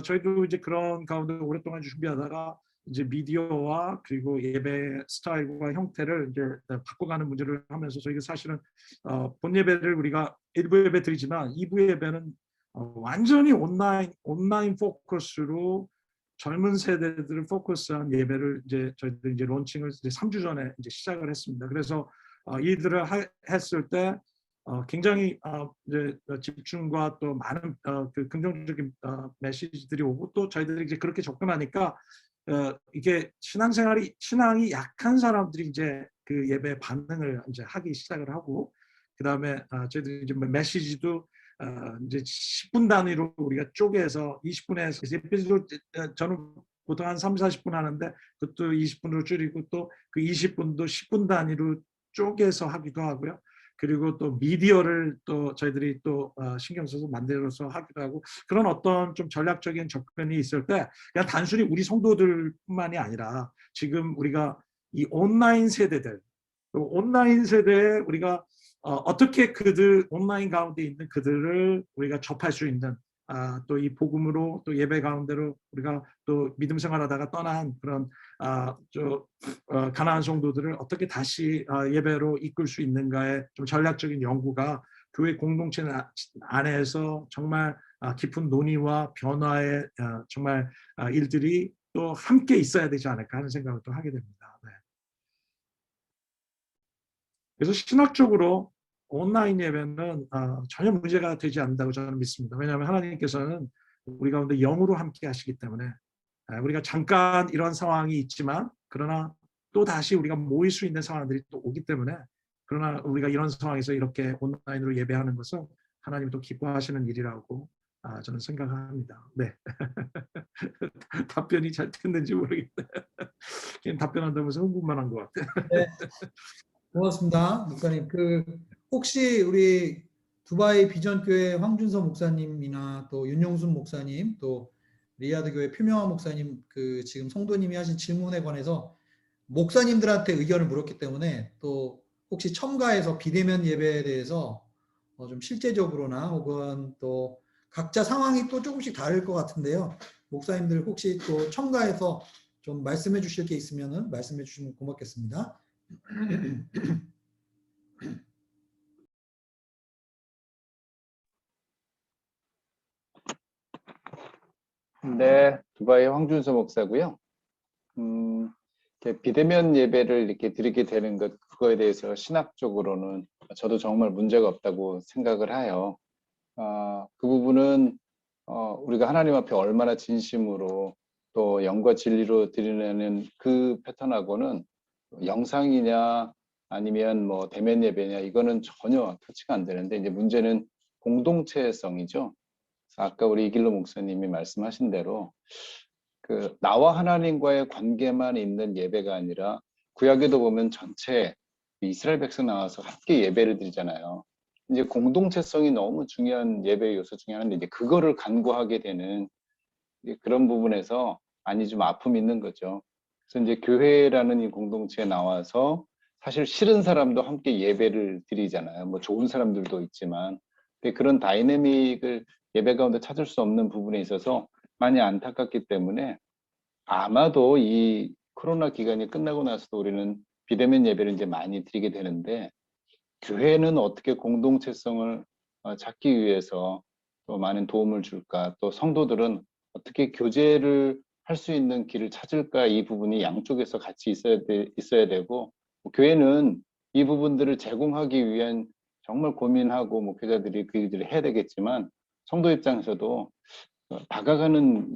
저희도 이제 그런 가운데 오랫동안 준비하다가 이제 미디어와 그리고 예배 스타일과 형태를 이제 바꿔가는 문제를 하면서 저희가 사실은 본 예배를 우리가 1부 예배 드리지만 2부 예배는 완전히 온라인 포커스로 젊은 세대들을 포커스한 예배를 이제 저희들 이제 론칭을 이제 3주 전에 이제 시작을 했습니다. 그래서 이들을 했을 때 굉장히 이제 집중과 또 많은 그 긍정적인 메시지들이 오고 또 저희들이 이제 그렇게 접근하니까 이게 신앙이 약한 사람들이 이제 그 예배 반응을 이제 하기 시작을 하고 그다음에 저희들이 이제 메시지도 이제 10분 단위로 우리가 쪼개서 20분에서 에피소드 저는 보통 한 3, 40분 하는데 그것도 20분으로 줄이고 또 그 20분도 10분 단위로 쪼개서 하기도 하고요. 그리고 또 미디어를 또 저희들이 또 신경 써서 만들어서 하기도 하고 그런 어떤 좀 전략적인 접근이 있을 때 그냥 단순히 우리 성도들뿐만이 아니라 지금 우리가 이 온라인 세대들 온라인 세대에 우리가 어떻게 그들 온라인 가운데 있는 그들을 우리가 접할 수 있는 또 이 복음으로 또 예배 가운데로 우리가 또 믿음 생활하다가 떠난 그런 가나안 성도들을 어떻게 다시 예배로 이끌 수 있는가의 좀 전략적인 연구가 교회 공동체 안에서 정말 깊은 논의와 변화의 정말 일들이 또 함께 있어야 되지 않을까 하는 생각을 또 하게 됩니다. 네. 그래서 신학적으로 온라인 예배는 전혀 문제가 되지 않는다고 저는 믿습니다. 왜냐하면 하나님께서는 우리 가운데 영으로 함께 하시기 때문에 우리가 잠깐 이런 상황이 있지만 그러나 또 다시 우리가 모일 수 있는 상황들이 또 오기 때문에 그러나 우리가 이런 상황에서 이렇게 온라인으로 예배하는 것은 하나님이 또 기뻐하시는 일이라고 저는 생각합니다. 네. 답변이 잘 됐는지 모르겠네. 그냥 답변한다면서 흥분만 한 것 같아. 네, 고맙습니다, 목사님. 혹시 우리 두바이 비전교회 황준서 목사님이나 또 윤용순 목사님, 또 리야드 교회 표명화 목사님 지금 성도님이 하신 질문에 관해서 목사님들한테 의견을 물었기 때문에 또 혹시 첨가해서 비대면 예배에 대해서 좀 실제적으로나 혹은 또 각자 상황이 또 조금씩 다를 것 같은데요. 목사님들 혹시 또 첨가해서 좀 말씀해 주실 게 있으면은 말씀해 주시면 고맙겠습니다. 네, 두바이 황준서 목사고요. 이렇게 비대면 예배를 이렇게 드리게 되는 그거에 대해서 신학적으로는 저도 정말 문제가 없다고 생각을 해요. 그 부분은 우리가 하나님 앞에 얼마나 진심으로 또 영과 진리로 드리는 그 패턴하고는 영상이냐 아니면 뭐 대면 예배냐 이거는 전혀 터치가 안 되는데 이제 문제는 공동체성이죠. 아까 우리 이길로 목사님이 말씀하신 대로 나와 하나님과의 관계만 있는 예배가 아니라 구약에도 보면 전체 이스라엘 백성 나와서 함께 예배를 드리잖아요. 이제 공동체성이 너무 중요한 예배 요소 중에 하나인데 이제 그거를 간구하게 되는 그런 부분에서 많이 좀 아픔이 있는 거죠. 그래서 이제 교회라는 이 공동체에 나와서 사실 싫은 사람도 함께 예배를 드리잖아요. 뭐 좋은 사람들도 있지만 근데 그런 다이내믹을 예배 가운데 찾을 수 없는 부분에 있어서 많이 안타깝기 때문에 아마도 이 코로나 기간이 끝나고 나서도 우리는 비대면 예배를 이제 많이 드리게 되는데 교회는 어떻게 공동체성을 찾기 위해서 또 많은 도움을 줄까? 또 성도들은 어떻게 교제를 할 수 있는 길을 찾을까? 이 부분이 양쪽에서 같이 있어야 되고 교회는 이 부분들을 제공하기 위한 정말 고민하고 목회자들이 그 일들을 해야 되겠지만 성도 입장에서도 다가가는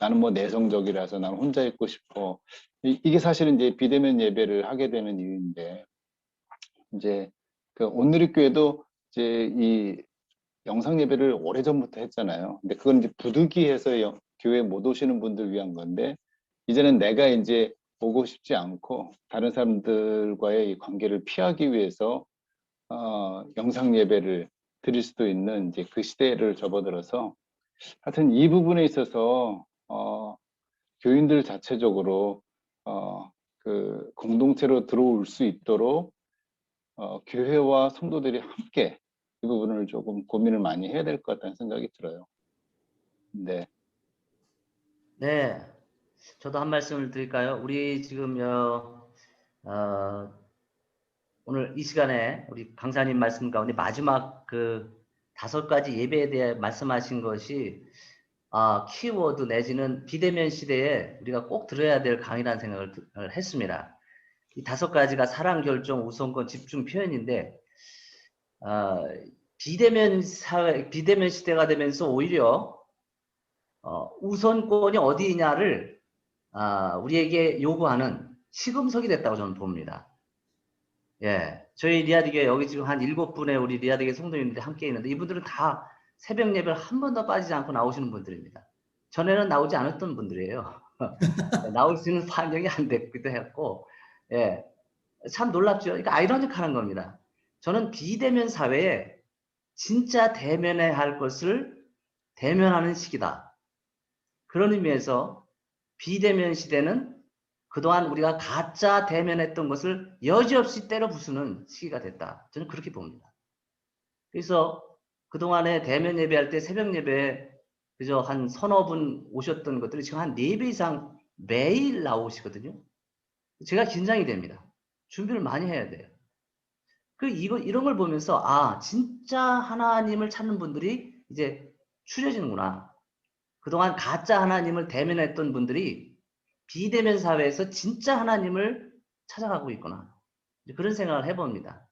나는 뭐 내성적이라서 나는 혼자 있고 싶어. 이게 사실은 이제 비대면 예배를 하게 되는 이유인데 이제 온누리교회도 이제 이 영상 예배를 오래전부터 했잖아요. 근데 그건 이제 부득이해서 교회 못 오시는 분들 위한 건데 이제는 내가 이제 보고 싶지 않고 다른 사람들과의 이 관계를 피하기 위해서 영상 예배를 드릴 수도 있는 이제 그 시대를 접어들어서 하여튼 이 부분에 있어서 교인들 자체적으로 그 공동체로 들어올 수 있도록 교회와 성도들이 함께 이 부분을 조금 고민을 많이 해야 될 것 같다는 생각이 들어요. 네. 네, 저도 한 말씀을 드릴까요? 우리 지금 오늘 이 시간에 우리 강사님 말씀 가운데 마지막 5가지 예배에 대해 말씀하신 것이 키워드 내지는 비대면 시대에 우리가 꼭 들어야 될 강의라는 생각을 했습니다. 이 5가지가 사랑, 결정, 우선권, 집중 표현인데 비대면 시대가 되면서 오히려 우선권이 어디냐를 우리에게 요구하는 시금석이 됐다고 저는 봅니다. 예, 저희 리아디게 여기 지금 한 7분의 우리 리아디게 성도님들이 함께 있는데 이분들은 다 새벽 예배를 한 번도 빠지지 않고 나오시는 분들입니다. 전에는 나오지 않았던 분들이에요. 나올 수 있는 환경이 안 됐기도 했고, 예, 참 놀랍죠. 그러니까 아이러니컬한 겁니다. 저는 비대면 사회에 진짜 대면해야 할 것을 대면하는 시기다. 그런 의미에서 비대면 시대는 그동안 우리가 가짜 대면했던 것을 여지없이 때려 부수는 시기가 됐다. 저는 그렇게 봅니다. 그래서 그동안에 대면 예배할 때 새벽 예배에 그저 한 서너 분 오셨던 것들이 지금 한 4배 이상 매일 나오시거든요. 제가 긴장이 됩니다. 준비를 많이 해야 돼요. 이런 걸 보면서, 아, 진짜 하나님을 찾는 분들이 이제 추려지는구나. 그동안 가짜 하나님을 대면했던 분들이 비대면 사회에서 진짜 하나님을 찾아가고 있구나. 그런 생각을 해봅니다.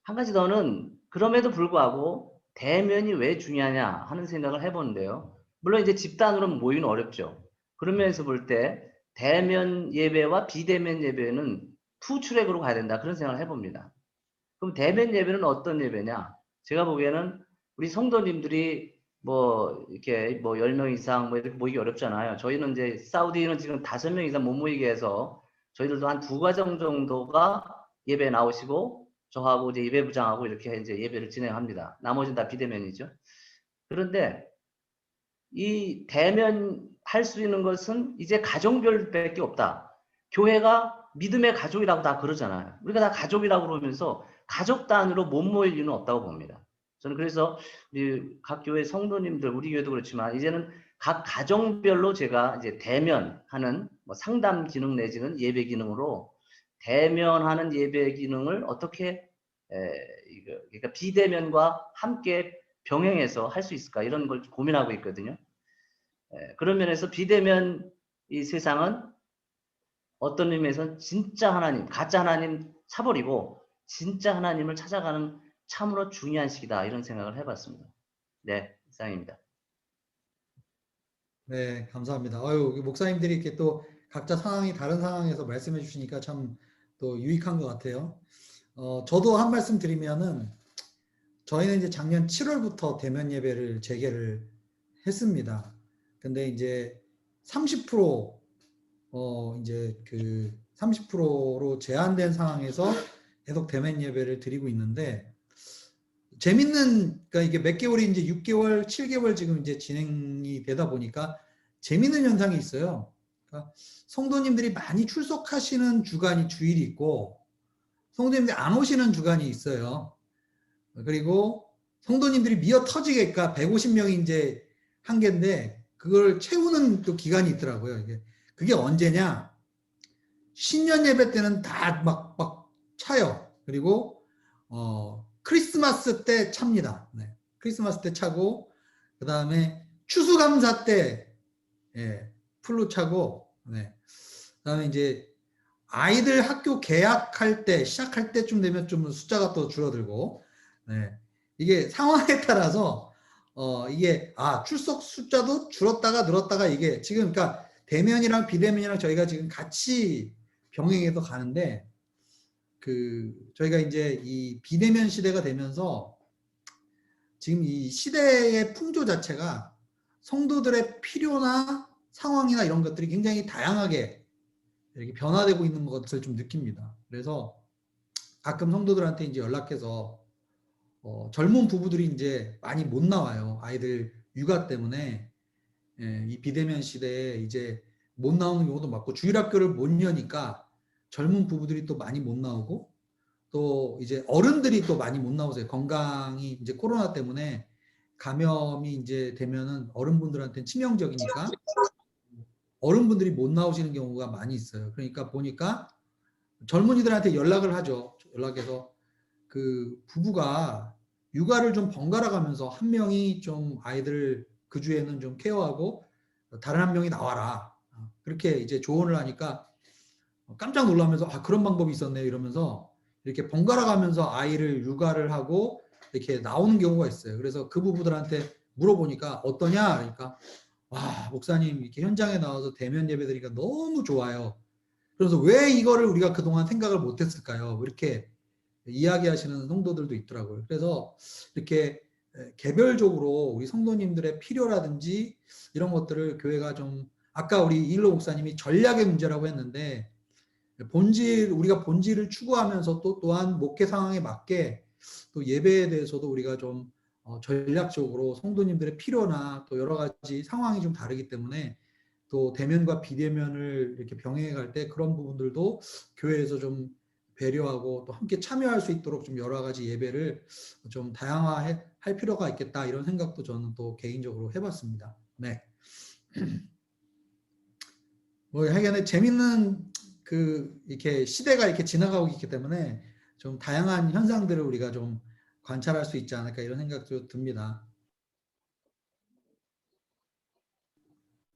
한 가지 더는 그럼에도 불구하고 대면이 왜 중요하냐 하는 생각을 해보는데요. 물론 이제 집단으로 모이는 어렵죠. 그런 면에서 볼 때 대면 예배와 비대면 예배는 투트랙으로 가야 된다. 그런 생각을 해봅니다. 그럼 대면 예배는 어떤 예배냐? 제가 보기에는 우리 성도님들이 뭐 이렇게 뭐 10명 이상 뭐 이렇게 모이기 어렵잖아요. 저희는 이제 사우디는 지금 5명 이상 못 모이게 해서 저희들도 한 2가정 정도가 예배에 나오시고 저하고 이제 예배부장하고 이렇게 이제 예배를 진행합니다. 나머지는 다 비대면이죠. 그런데 이 대면 할 수 있는 것은 이제 가정별밖에 없다. 교회가 믿음의 가족이라고 다 그러잖아요. 우리가 다 가족이라고 그러면서 가족 단위로 못 모일 이유는 없다고 봅니다. 저는 그래서 우리 각 교회 성도님들, 우리 교회도 그렇지만 이제는 각 가정별로 제가 이제 대면하는 뭐 상담 기능 내지는 예배 기능으로 대면하는 예배 기능을 어떻게 그러니까 비대면과 함께 병행해서 할 수 있을까 이런 걸 고민하고 있거든요. 그런 면에서 비대면 이 세상은 어떤 의미에서는 진짜 하나님, 가짜 하나님 차버리고 진짜 하나님을 찾아가는 참으로 중요한 시기다 이런 생각을 해봤습니다. 네, 이상입니다. 네, 감사합니다. 아유, 목사님들이 이렇게 또 각자 상황이 다른 상황에서 말씀해 주시니까 참 또 유익한 것 같아요. 저도 한 말씀 드리면은 저희는 이제 작년 7월부터 대면 예배를 재개를 했습니다. 근데 이제 30% 이제 그 30%로 제한된 상황에서 계속 대면 예배를 드리고 있는데 그러니까 이게 몇 개월이 이제 6개월, 7개월 지금 이제 진행이 되다 보니까 재밌는 현상이 있어요. 그러니까 성도님들이 많이 출석하시는 주간이 주일이 있고 성도님들이 안 오시는 주간이 있어요. 그리고 성도님들이 미어 터지게, 그러니까 150명이 이제 한계인데 그걸 채우는 또 기간이 있더라고요. 그게 언제냐? 신년 예배 때는 다 막 차요. 그리고 크리스마스 때 찹니다. 네. 크리스마스 때 차고 그 다음에 추수감사 때 풀로 차고, 네. 그 다음에 이제 아이들 학교 개학할 때 시작할 때쯤 되면 좀 숫자가 또 줄어들고, 네. 이게 상황에 따라서 이게 출석 숫자도 줄었다가 늘었다가 이게 지금 그러니까 대면이랑 비대면이랑 저희가 지금 같이 병행해서 가는데 저희가 이제 이 비대면 시대가 되면서 지금 이 시대의 풍조 자체가 성도들의 필요나 상황이나 이런 것들이 굉장히 다양하게 이렇게 변화되고 있는 것을 좀 느낍니다. 그래서 가끔 성도들한테 이제 연락해서 젊은 부부들이 이제 많이 못 나와요. 아이들 육아 때문에 이 비대면 시대에 이제 못 나오는 경우도 많고 주일학교를 못 여니까 젊은 부부들이 또 많이 못 나오고 또 이제 어른들이 또 많이 못 나오세요. 건강이 이제 코로나 때문에 감염이 이제 되면은 어른분들한테는 치명적이니까 어른분들이 못 나오시는 경우가 많이 있어요. 그러니까 보니까 젊은이들한테 연락을 하죠. 연락해서 그 부부가 육아를 좀 번갈아 가면서 한 명이 좀 아이들 그 주에는 좀 케어하고 다른 한 명이 나와라. 그렇게 이제 조언을 하니까 깜짝 놀라면서 그런 방법이 있었네요 이러면서 이렇게 번갈아 가면서 아이를 육아를 하고 이렇게 나오는 경우가 있어요. 그래서 그 부부들한테 물어보니까 어떠냐? 그러니까 와, 목사님 이렇게 현장에 나와서 대면 예배드리니까 너무 좋아요. 그래서 왜 이거를 우리가 그동안 생각을 못 했을까요? 이렇게 이야기하시는 성도들도 있더라고요. 그래서 이렇게 개별적으로 우리 성도님들의 필요라든지 이런 것들을 교회가 좀, 아까 우리 일로 목사님이 전략의 문제라고 했는데, 우리가 본질을 추구하면서 또한 목회 상황에 맞게 또 예배에 대해서도 우리가 좀 전략적으로 성도님들의 필요나 또 여러 가지 상황이 좀 다르기 때문에 또 대면과 비대면을 이렇게 병행해 갈 때 그런 부분들도 교회에서 좀 배려하고 또 함께 참여할 수 있도록 좀 여러 가지 예배를 좀 다양화할 필요가 있겠다, 이런 생각도 저는 또 개인적으로 해봤습니다. 네. 뭐 하여간에 재밌는 이렇게 시대가 이렇게 지나가고 있기 때문에 좀 다양한 현상들을 우리가 좀 관찰할 수 있지 않을까, 이런 생각도 듭니다.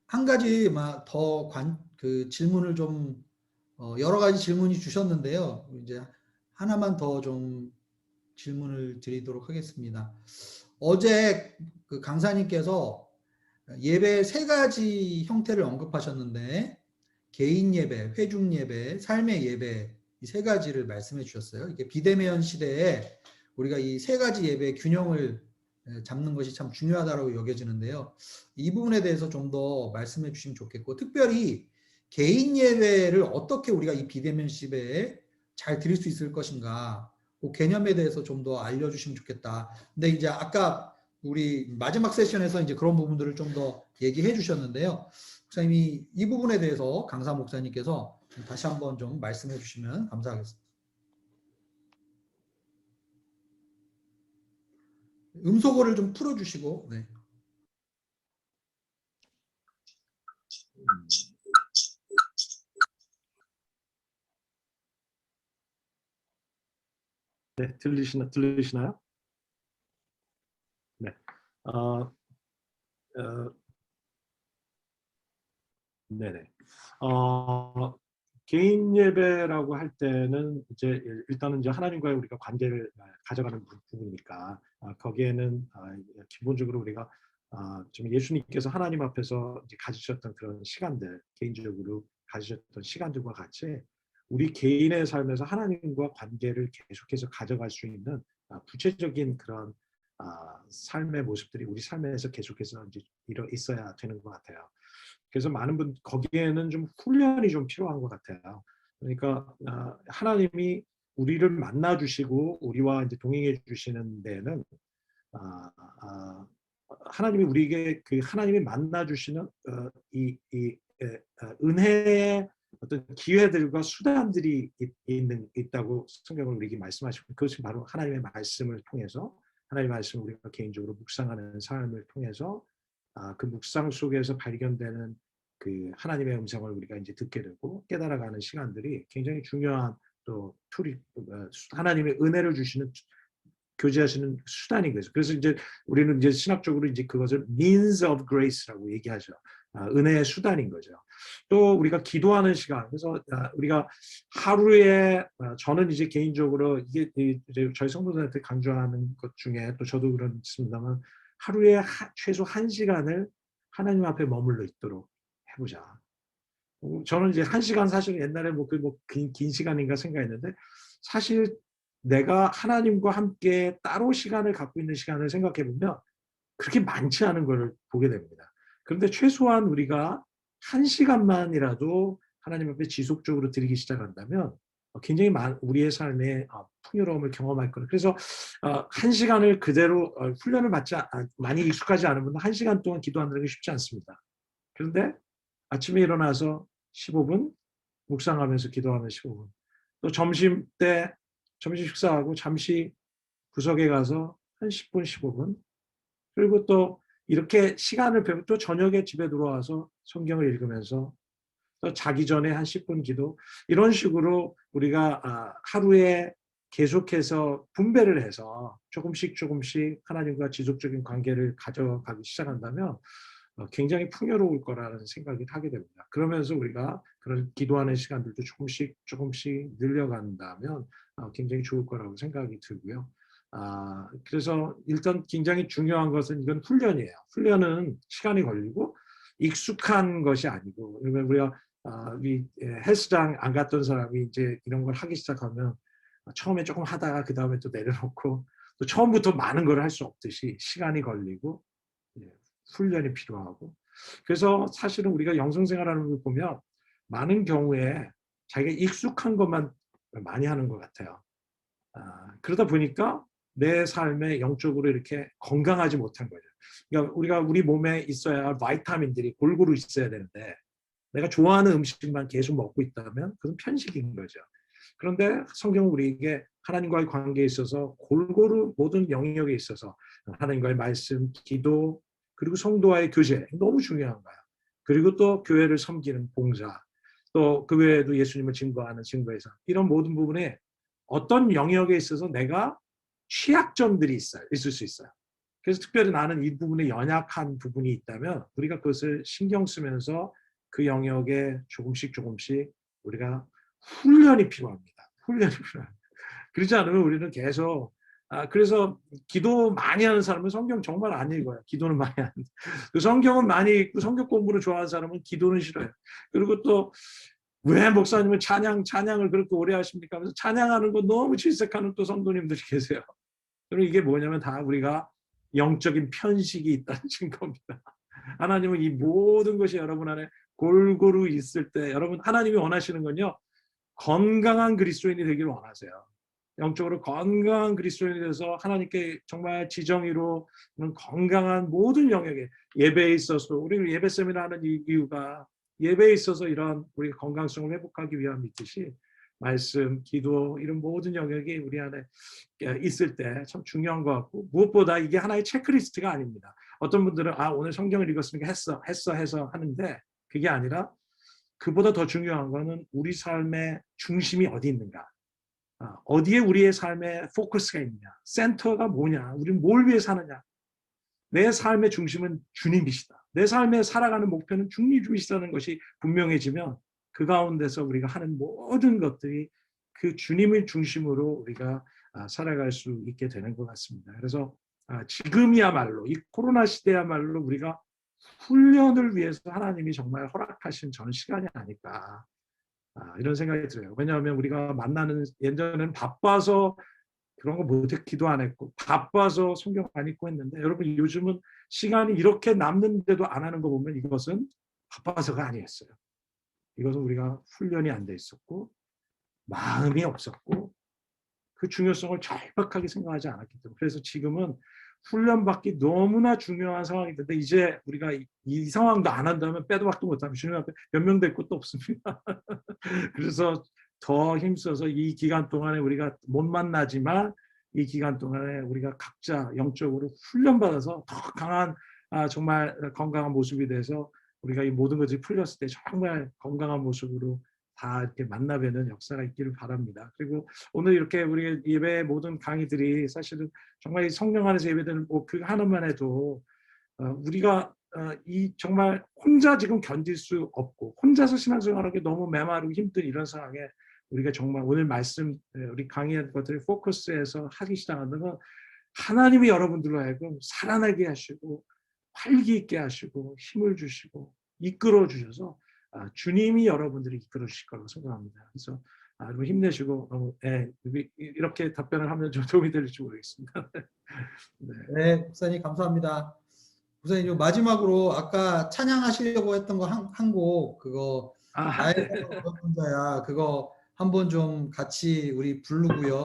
한 가지 더 질문을 좀 여러 가지 질문이 주셨는데요. 이제 하나만 더 좀 질문을 드리도록 하겠습니다. 어제 그 강사님께서 예배 3가지 형태를 언급하셨는데, 개인 예배, 회중 예배, 삶의 예배, 이 3가지를 말씀해 주셨어요. 이게 비대면 시대에 우리가 이 3가지 예배의 균형을 잡는 것이 참 중요하다고 여겨지는데요. 이 부분에 대해서 좀 더 말씀해 주시면 좋겠고, 특별히 개인 예배를 어떻게 우리가 이 비대면 시대에 잘 드릴 수 있을 것인가, 그 개념에 대해서 좀 더 알려주시면 좋겠다. 근데 이제 아까 우리 마지막 세션에서 이제 그런 부분들을 좀 더 얘기해 주셨는데요. 목사님이 이 부분에 대해서 강사 목사님께서 다시 한번 좀 말씀해 주시면 감사하겠습니다. 음소거를 좀 풀어주시고. 네. 네, 들리시나요? 네. 네네. 개인 예배라고 할 때는 이제 일단은 이제 하나님과의 우리가 관계를 가져가는 부분이니까, 거기에는 기본적으로 우리가 좀 예수님께서 하나님 앞에서 이제 가지셨던 그런 시간들, 개인적으로 가지셨던 시간들과 같이 우리 개인의 삶에서 하나님과 관계를 계속해서 가져갈 수 있는 구체적인 그런 삶의 모습들이 우리 삶에서 계속해서 이제 있어야 되는 것 같아요. 그래서 많은 분 거기에는 좀 훈련이 좀 필요한 것 같아요. 그러니까 하나님이 우리를 만나 주시고 우리와 이제 동행해 주시는 데는 하나님이 우리에게 그 하나님이 만나 주시는 은혜의 어떤 기회들과 수단들이 있다고 성경을 우리에게 말씀하시고, 그것이 바로 하나님의 말씀을 통해서, 하나님의 말씀을 우리가 개인적으로 묵상하는 삶을 통해서 그 묵상 속에서 발견되는 그 하나님의 음성을 우리가 이제 듣게 되고 깨달아가는 시간들이 굉장히 중요한 또 툴이, 하나님의 은혜를 주시는, 교제하시는 수단인 거죠. 그래서 이제 우리는 이제 신학적으로 이제 그것을 means of grace라고 얘기하죠. 은혜의 수단인 거죠. 또 우리가 기도하는 시간, 그래서 우리가 하루에, 저는 이제 개인적으로 이게 이제 저희 성도들한테 강조하는 것 중에 또 저도 그렇습니다만, 하루에 최소 1시간을 하나님 앞에 머물러 있도록 해보자. 저는 이제 1시간 사실 옛날에 긴 시간인가 생각했는데, 사실 내가 하나님과 함께 따로 시간을 갖고 있는 시간을 생각해 보면 그렇게 많지 않은 걸 보게 됩니다. 그런데 최소한 우리가 1시간만이라도 하나님 앞에 지속적으로 드리기 시작한다면 굉장히 우리의 삶에 풍요로움을 경험할 거예요. 그래서 1시간을 그대로 훈련을 받지 많이 익숙하지 않은 분은 1시간 동안 기도한다는 게 쉽지 않습니다. 그런데 아침에 일어나서 15분, 묵상하면서 기도하면 15분, 또 점심 식사하고 잠시 구석에 가서 한 10분, 15분, 그리고 또 이렇게 시간을 배우고 또 저녁에 집에 들어와서 성경을 읽으면서 또 자기 전에 한 10분 기도, 이런 식으로 우리가 하루에 계속해서 분배를 해서 조금씩 하나님과 지속적인 관계를 가져가기 시작한다면 굉장히 풍요로울 거라는 생각을 하게 됩니다. 그러면서 우리가 그런 기도하는 시간들도 조금씩 늘려간다면 굉장히 좋을 거라고 생각이 들고요. 그래서 일단 굉장히 중요한 것은 이건 훈련이에요. 훈련은 시간이 걸리고 익숙한 것이 아니고, 우리가 헬스장 안 갔던 사람이 이제 이런 걸 하기 시작하면 처음에 조금 하다가 그 다음에 또 내려놓고 또 처음부터 많은 걸 할 수 없듯이 시간이 걸리고 훈련이 필요하고 그래서 사실은 우리가 영성생활하는 걸 보면 많은 경우에 자기가 익숙한 것만 많이 하는 것 같아요. 그러다 보니까 내 삶에 영적으로 이렇게 건강하지 못한 거죠. 그러니까 우리가 우리 몸에 있어야 할 바이타민들이 골고루 있어야 되는데 내가 좋아하는 음식만 계속 먹고 있다면 그건 편식인 거죠. 그런데 성경은 우리에게 하나님과의 관계에 있어서 골고루 모든 영역에 있어서 하나님과의 말씀, 기도, 그리고 성도와의 교제 너무 중요한 거예요. 그리고 또 교회를 섬기는 봉사, 또 그 외에도 예수님을 증거하는 증거에서 이런 모든 부분에 어떤 영역에 있어서 내가 취약점들이 있을 수 있어요. 그래서 특별히 나는 이 부분에 연약한 부분이 있다면 우리가 그것을 신경 쓰면서 그 영역에 조금씩 우리가 훈련이 필요합니다. 훈련이 필요합니다. 그렇지 않으면 우리는 계속 그래서 기도 많이 하는 사람은 성경 정말 안 읽어요. 기도는 많이 하는데 그 성경은 많이 읽고 성경 공부를 좋아하는 사람은 기도는 싫어요. 그리고 또 왜 목사님은 찬양을 그렇게 오래 하십니까? 하면서 찬양하는 거 너무 질색하는 또 성도님들이 계세요. 그리고 이게 뭐냐면 다 우리가 영적인 편식이 있다는 증거입니다. 하나님은 이 모든 것이 여러분 안에 골고루 있을 때 여러분 하나님이 원하시는 건요. 건강한 그리스도인이 되기를 원하세요. 영적으로 건강한 그리스도인이 돼서 하나님께 정말 지정의로 건강한 모든 영역에 예배에 있어서 우리는 예배 세미나 하는 이유가 예배에 있어서 이런 우리 건강성을 회복하기 위함이듯이 말씀, 기도 이런 모든 영역이 우리 안에 있을 때 참 중요한 것 같고 무엇보다 이게 하나의 체크리스트가 아닙니다. 어떤 분들은 오늘 성경을 읽었으니까 해서 하는데 그게 아니라 그보다 더 중요한 거는 우리 삶의 중심이 어디 있는가 어디에 우리의 삶의 포커스가 있느냐 센터가 뭐냐 우리는 뭘 위해 사느냐 내 삶의 중심은 주님이시다. 내 삶에 살아가는 목표는 주님이시다는 것이 분명해지면 그 가운데서 우리가 하는 모든 것들이 그 주님을 중심으로 우리가 살아갈 수 있게 되는 것 같습니다. 그래서 지금이야말로 이 코로나 시대야말로 우리가 훈련을 위해서 하나님이 정말 허락하신 전 시간이 아닐까 이런 생각이 들어요. 왜냐하면 우리가 만나는 예전에는 바빠서 그런 거 못해 기도 안 했고 바빠서 성경 안 읽고 했는데 여러분 요즘은 시간이 이렇게 남는데도 안 하는 거 보면 이것은 바빠서가 아니었어요. 이것은 우리가 훈련이 안 돼 있었고 마음이 없었고 그 중요성을 절박하게 생각하지 않았기 때문에 그래서 지금은 훈련받기 너무나 중요한 상황인데 이제 우리가 이 상황도 안 한다면 빼도 박도 못하면 주님 앞에 몇 명 될 것도 없습니다. 그래서 더 힘써서 이 기간 동안에 우리가 못 만나지만 이 기간 동안에 우리가 각자 영적으로 훈련받아서 더 강한 정말 건강한 모습이 돼서 우리가 이 모든 것이 풀렸을 때 정말 건강한 모습으로 다 이렇게 만나뵈는 역사가 있기를 바랍니다. 그리고 오늘 이렇게 우리 예배의 모든 강의들이 사실은 정말 성령 안에서 예배되는 그 하나만 해도 우리가 이 정말 혼자 지금 견딜 수 없고 혼자서 신앙생활하기 너무 메마르고 힘든 이런 상황에 우리가 정말 오늘 말씀 우리 강의한 것들을 포커스해서 하기 시작하는 건 하나님이 여러분들로 하여금 살아나게 하시고 활기 있게 하시고 힘을 주시고 이끌어 주셔서 주님이 여러분들을 이끌어 주실 거라고 생각합니다. 그래서 여러분 힘내시고 이렇게 답변을 하면 좀 도움이 될지 모르겠습니다. 네, 목사님 감사합니다. 목사님 마지막으로 아까 찬양하시려고 했던 거 한 곡 그거 나의 자야 그거 한번 좀 같이 우리 부르고요.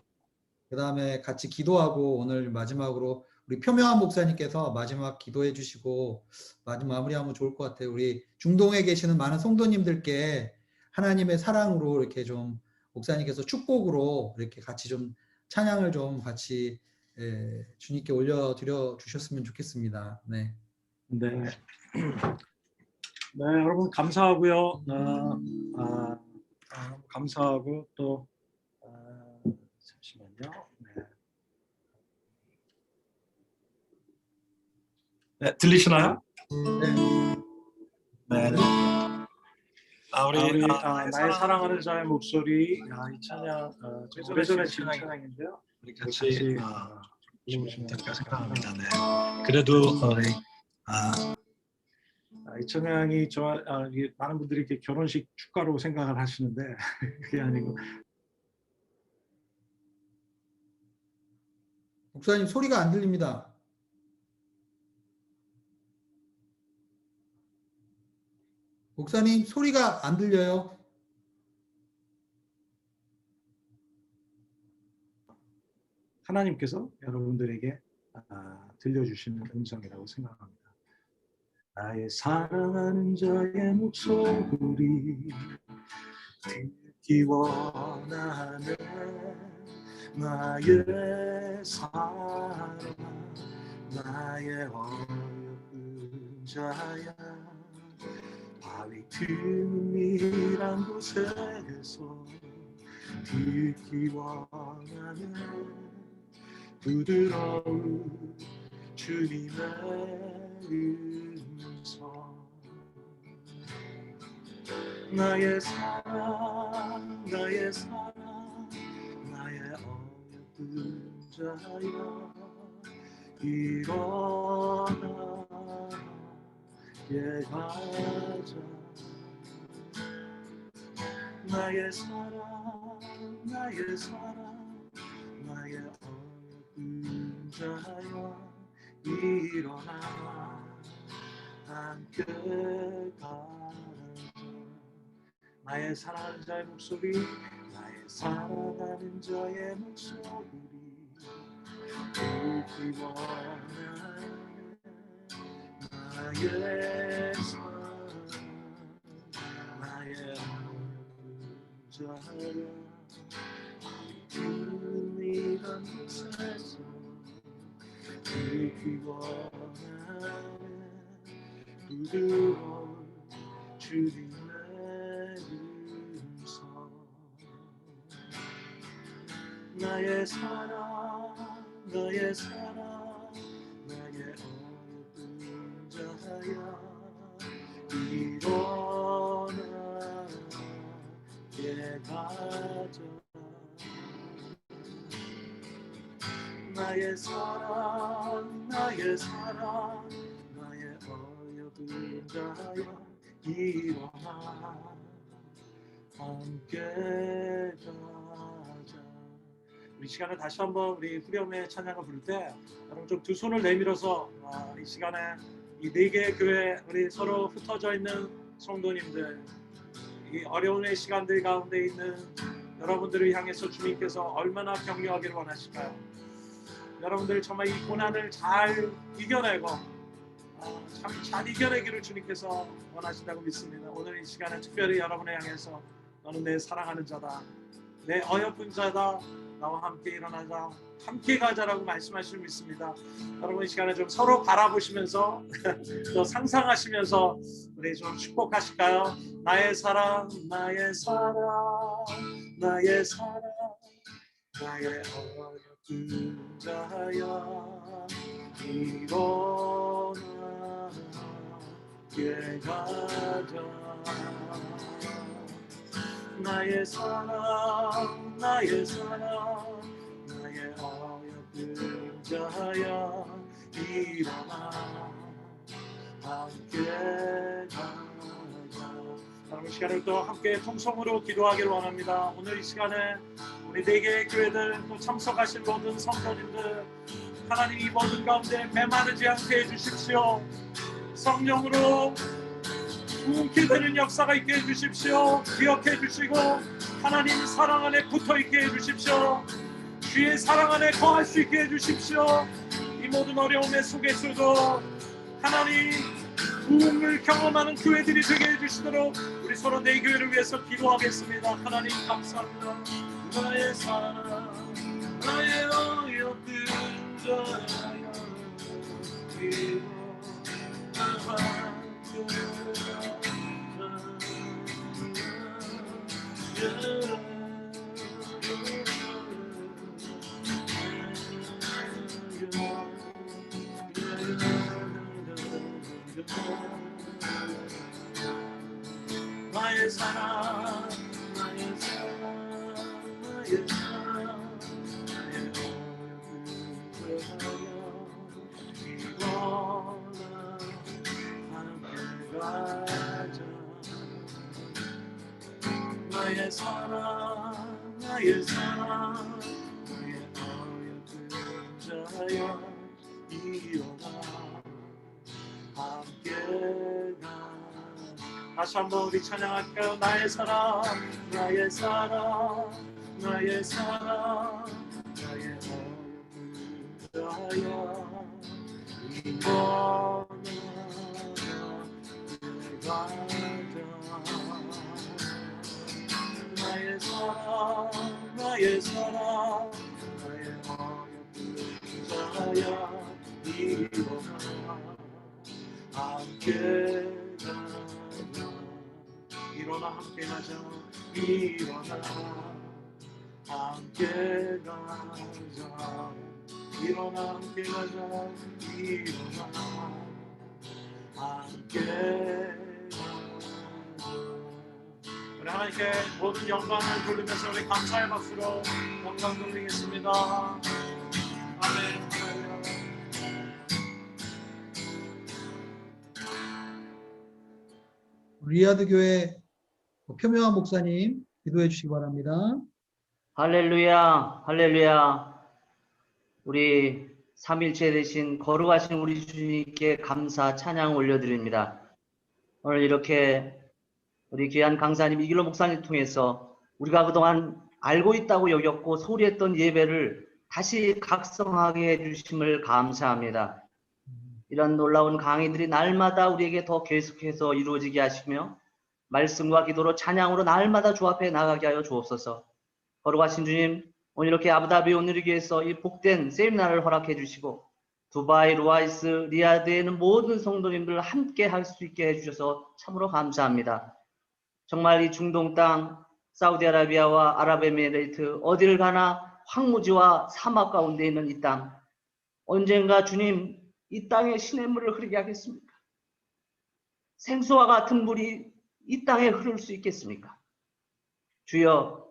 그 다음에 같이 기도하고 오늘 마지막으로 우리 표명한 목사님께서 마지막 기도해 주시고 마무리하면 좋을 것 같아요. 우리 중동에 계시는 많은 성도님들께 하나님의 사랑으로 이렇게 좀 목사님께서 축복으로 이렇게 같이 좀 찬양을 좀 같이 주님께 올려드려 주셨으면 좋겠습니다. 네. 네. 네, 여러분 감사하고요. 감사하고 또 잠시만요. 네, 들리시나요? 네. 우리 나의 사랑하는 자의 목소리 이 찬양 오래전에 지은 찬양인데요. 우리 같이 부르시면 될까 생각합니다. 네. 그래도 이 찬양이 많은 분들이 이렇게 결혼식 축가로 생각을 하시는데 그게 아니고 목사님 소리가 안 들립니다. 목사님 소리가 안 들려요. 하나님께서 여러분들에게 들려주시는 음성이라고 생각합니다. 나의 사랑하는 자의 목소리 듣기 원하네. 나의 사랑 나의 어여쁜 자야. 바위 틈이란 곳에서 듣기 원하네. 부드러운 주님의 음성. 나의 사랑 나의 사랑 나의 어여쁜 자야. 일어나 가자. 나의 사랑 나의 사랑 나의 어여쁜 자야. 일어나 함께 가자. 나의 사랑하는 자의 목소리 나의 사랑하는 자의 목소리 듣기 원하네. 나의 사랑 나의 어여쁜 자야. 이런 곳에서 듣기 원하네. 부드러운 주님의 음성. 나의 사랑 나의 사랑 나의 어여쁜 자야. 일어나 가자. 나의 사랑 나의 사랑 나의 어여쁜 자야. 일어나 함께 가자. 우리 시간에 다시 한번 우리 후렴의 찬양을 부를 때 여러분 좀 두 손을 내밀어서 이 시간에 이 네 개의 교회 우리 서로 흩어져 있는 성도님들 이 어려운 시간들 가운데 있는 여러분들을 향해서 주님께서 얼마나 격려하기를 원하실까요? 여러분들 정말 이 고난을 잘 이겨내고 참 잘 이겨내기를 주님께서 원하신다고 믿습니다. 오늘 이 시간에 특별히 여러분을 향해서 너는 내 사랑하는 자다. 내 어여쁜 자다. 나와 함께 일어나자. 함께 가자라고 말씀하시는 믿습니다. 여러분 이 시간에 좀 서로 바라보시면서 또 상상하시면서 우리 좀 축복하실까요? 나의 사랑 나의 사랑 나의 사랑 나의 어여쁜 자야. 일어나 가자. 나의 사랑 나의 사랑 나의 어여쁜 자야. 일어나 함께 가자. 여러분 이 시간을 또 함께 통성으로 기도하기를 원합니다. 오늘 이 시간에 우리 네 개의 교회들 또 참석하신 모든 성도님들 하나님 이 모든 가운데 메마르지 않게 해주십시오. 성령으로 부흥케 되는 역사가 있게 해주십시오. 기억해 주시고 하나님 사랑 안에 붙어있게 해주십시오. 주의 사랑 안에 거할 수 있게 해주십시오. 이 모든 어려움의 속에서도 하나님 부흥을 경험하는 교회들이 되게 해주시도록 우리 서로 내 교회를 위해서 기도하겠습니다. 하나님 감사합니다. 나의 사랑 나의 어여쁜 자야. 나의 사랑 나의 사랑 나의 사랑 나의 어여쁜 자야. 가자. 나의 사랑 나의 사랑 나의 어여쁜 자야. 일어나 함께 나. 다시 한번 우리 찬양할까요? 나의 사랑, 나의 사랑, 나의 사랑, 나의 어머니여 이거나 내가 나의 사랑, 나의 사랑, 나의 어머니야 일어나 함께 가자. 일어나 함께 가자. 일어나 함께 가자. 일어나 함께 가자. 일어나 함께 가자. 우리 하나님께 모든 영광을 돌리면서 우리 감사의 박수로 영광 돌리겠습니다. 아멘. 리아드 교회 표명한 목사님 기도해 주시기 바랍니다. 할렐루야, 할렐루야. 우리 삼일체 되신 거룩하신 우리 주님께 감사 찬양 올려드립니다. 오늘 이렇게 우리 귀한 강사님 이길로 목사님 통해서 우리가 그동안 알고 있다고 여겼고 소홀히 했던 예배를 다시 각성하게 해주심을 감사합니다. 이런 놀라운 강의들이 날마다 우리에게 더 계속해서 이루어지게 하시며 말씀과 기도로 찬양으로 날마다 주 앞에 나가게 하여 주옵소서. 거룩하신 주님, 오늘 이렇게 아부다비 온누리교회에서 이 복된 세미나를 허락해 주시고 두바이, 루아이스, 리야드에 있는 모든 성도님들 함께 할 수 있게 해주셔서 참으로 감사합니다. 정말 이 중동 땅, 사우디아라비아와 아랍에미레이트 어디를 가나 황무지와 사막 가운데 있는 이 땅, 언젠가 주님 이 땅에 신의 물을 흐르게 하겠습니까? 생수와 같은 물이 이 땅에 흐를 수 있겠습니까? 주여,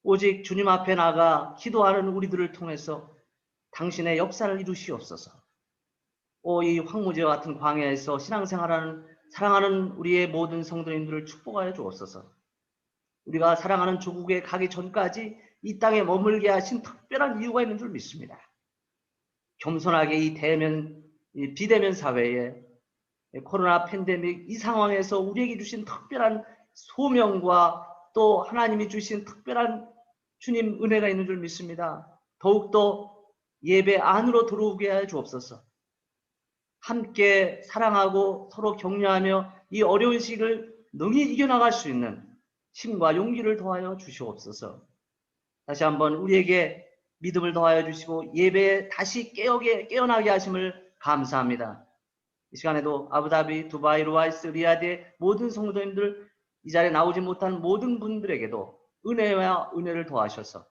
오직 주님 앞에 나가 기도하는 우리들을 통해서 당신의 역사를 이루시옵소서. 이 황무지와 같은 광야에서 신앙생활하는 사랑하는 우리의 모든 성도님들을 축복하여 주옵소서. 우리가 사랑하는 조국에 가기 전까지 이 땅에 머물게 하신 특별한 이유가 있는 줄 믿습니다. 겸손하게 이 비대면 사회에 코로나 팬데믹 이 상황에서 우리에게 주신 특별한 소명과 또 하나님이 주신 특별한 주님 은혜가 있는 줄 믿습니다. 더욱더 예배 안으로 들어오게 하여 주옵소서. 함께 사랑하고 서로 격려하며 이 어려운 시기를 능히 이겨나갈 수 있는 힘과 용기를 더하여 주시옵소서. 다시 한번 우리에게 믿음을 더하여 주시고 예배에 다시 깨어나게 하심을 감사합니다. 이 시간에도 아부다비, 두바이, 루아이스, 리야드의 모든 성도님들 이 자리에 나오지 못한 모든 분들에게도 은혜와 은혜를 더하셔서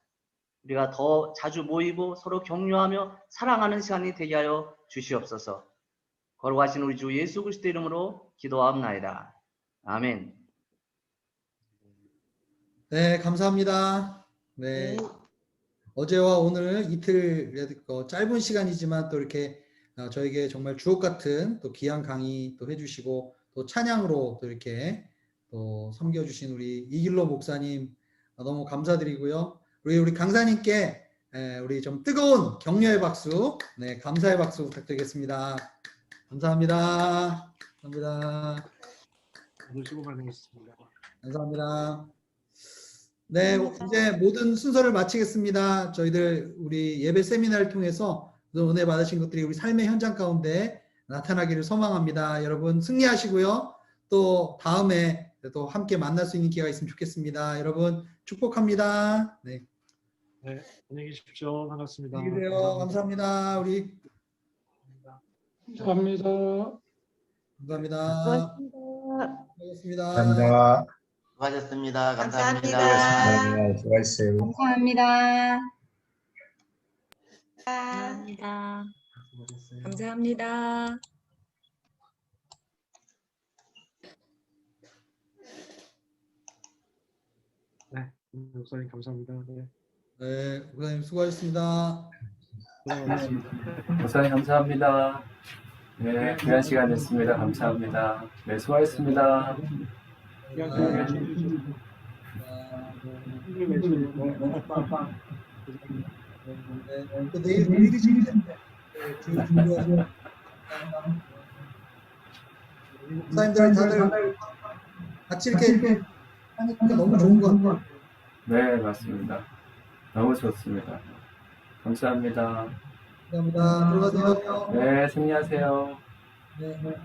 우리가 더 자주 모이고 서로 격려하며 사랑하는 시간이 되게 하여 주시옵소서. 거룩하신 우리 주 예수 그리스도 이름으로 기도하옵나이다. 아멘. 네, 감사합니다. 네. 어제와 오늘 이틀 짧은 시간이지만 또 이렇게 저에게 정말 주옥 같은 또 귀한 강의 또 해주시고 또 찬양으로 또 이렇게 또 섬겨주신 우리 이길로 목사님 너무 감사드리고요. 우리 강사님께 우리 좀 뜨거운 격려의 박수, 네, 감사의 박수 부탁드리겠습니다. 감사합니다. 감사합니다. 오늘 수고 많으셨습니다. 감사합니다. 네, 이제 모든 순서를 마치겠습니다. 저희들 우리 예배 세미나를 통해서 은혜 받으신 것들이 우리 삶의 현장 가운데 나타나기를 소망합니다. 여러분 승리하시고요. 또 다음에 또 함께 만날 수 있는 기회가 있으면 좋겠습니다. 여러분 축복합니다. 네. 네, 안녕히 계십시오. 반갑습니다. 안녕히 계세요. 감사합니다. 우리 감사합니다. 감사합니다. 수고하셨습니다. 감사합니다. 수고하셨습니다. 감사합니다. 감사합니다. 수고하셨어요. 감사합니다. 감사합니다. 감사합니다. 네, 목사님 감사합니다. 네. 네, 목사님 수고하셨습니다. 목사님 감사합니다. 네, 귀한 시간이었습니다. 감사합니다. 네, 수고하셨습니다. 감사합니다. 또 내일이 준비된대. 주일 준비하고. 목사님들 다들 같이 이렇게 하니까 너무 좋은 것 같아요. 네, 맞습니다. 너무 좋습니다. 감사합니다. 감사합니다. 들어가세요. 네, 승리하세요. 네.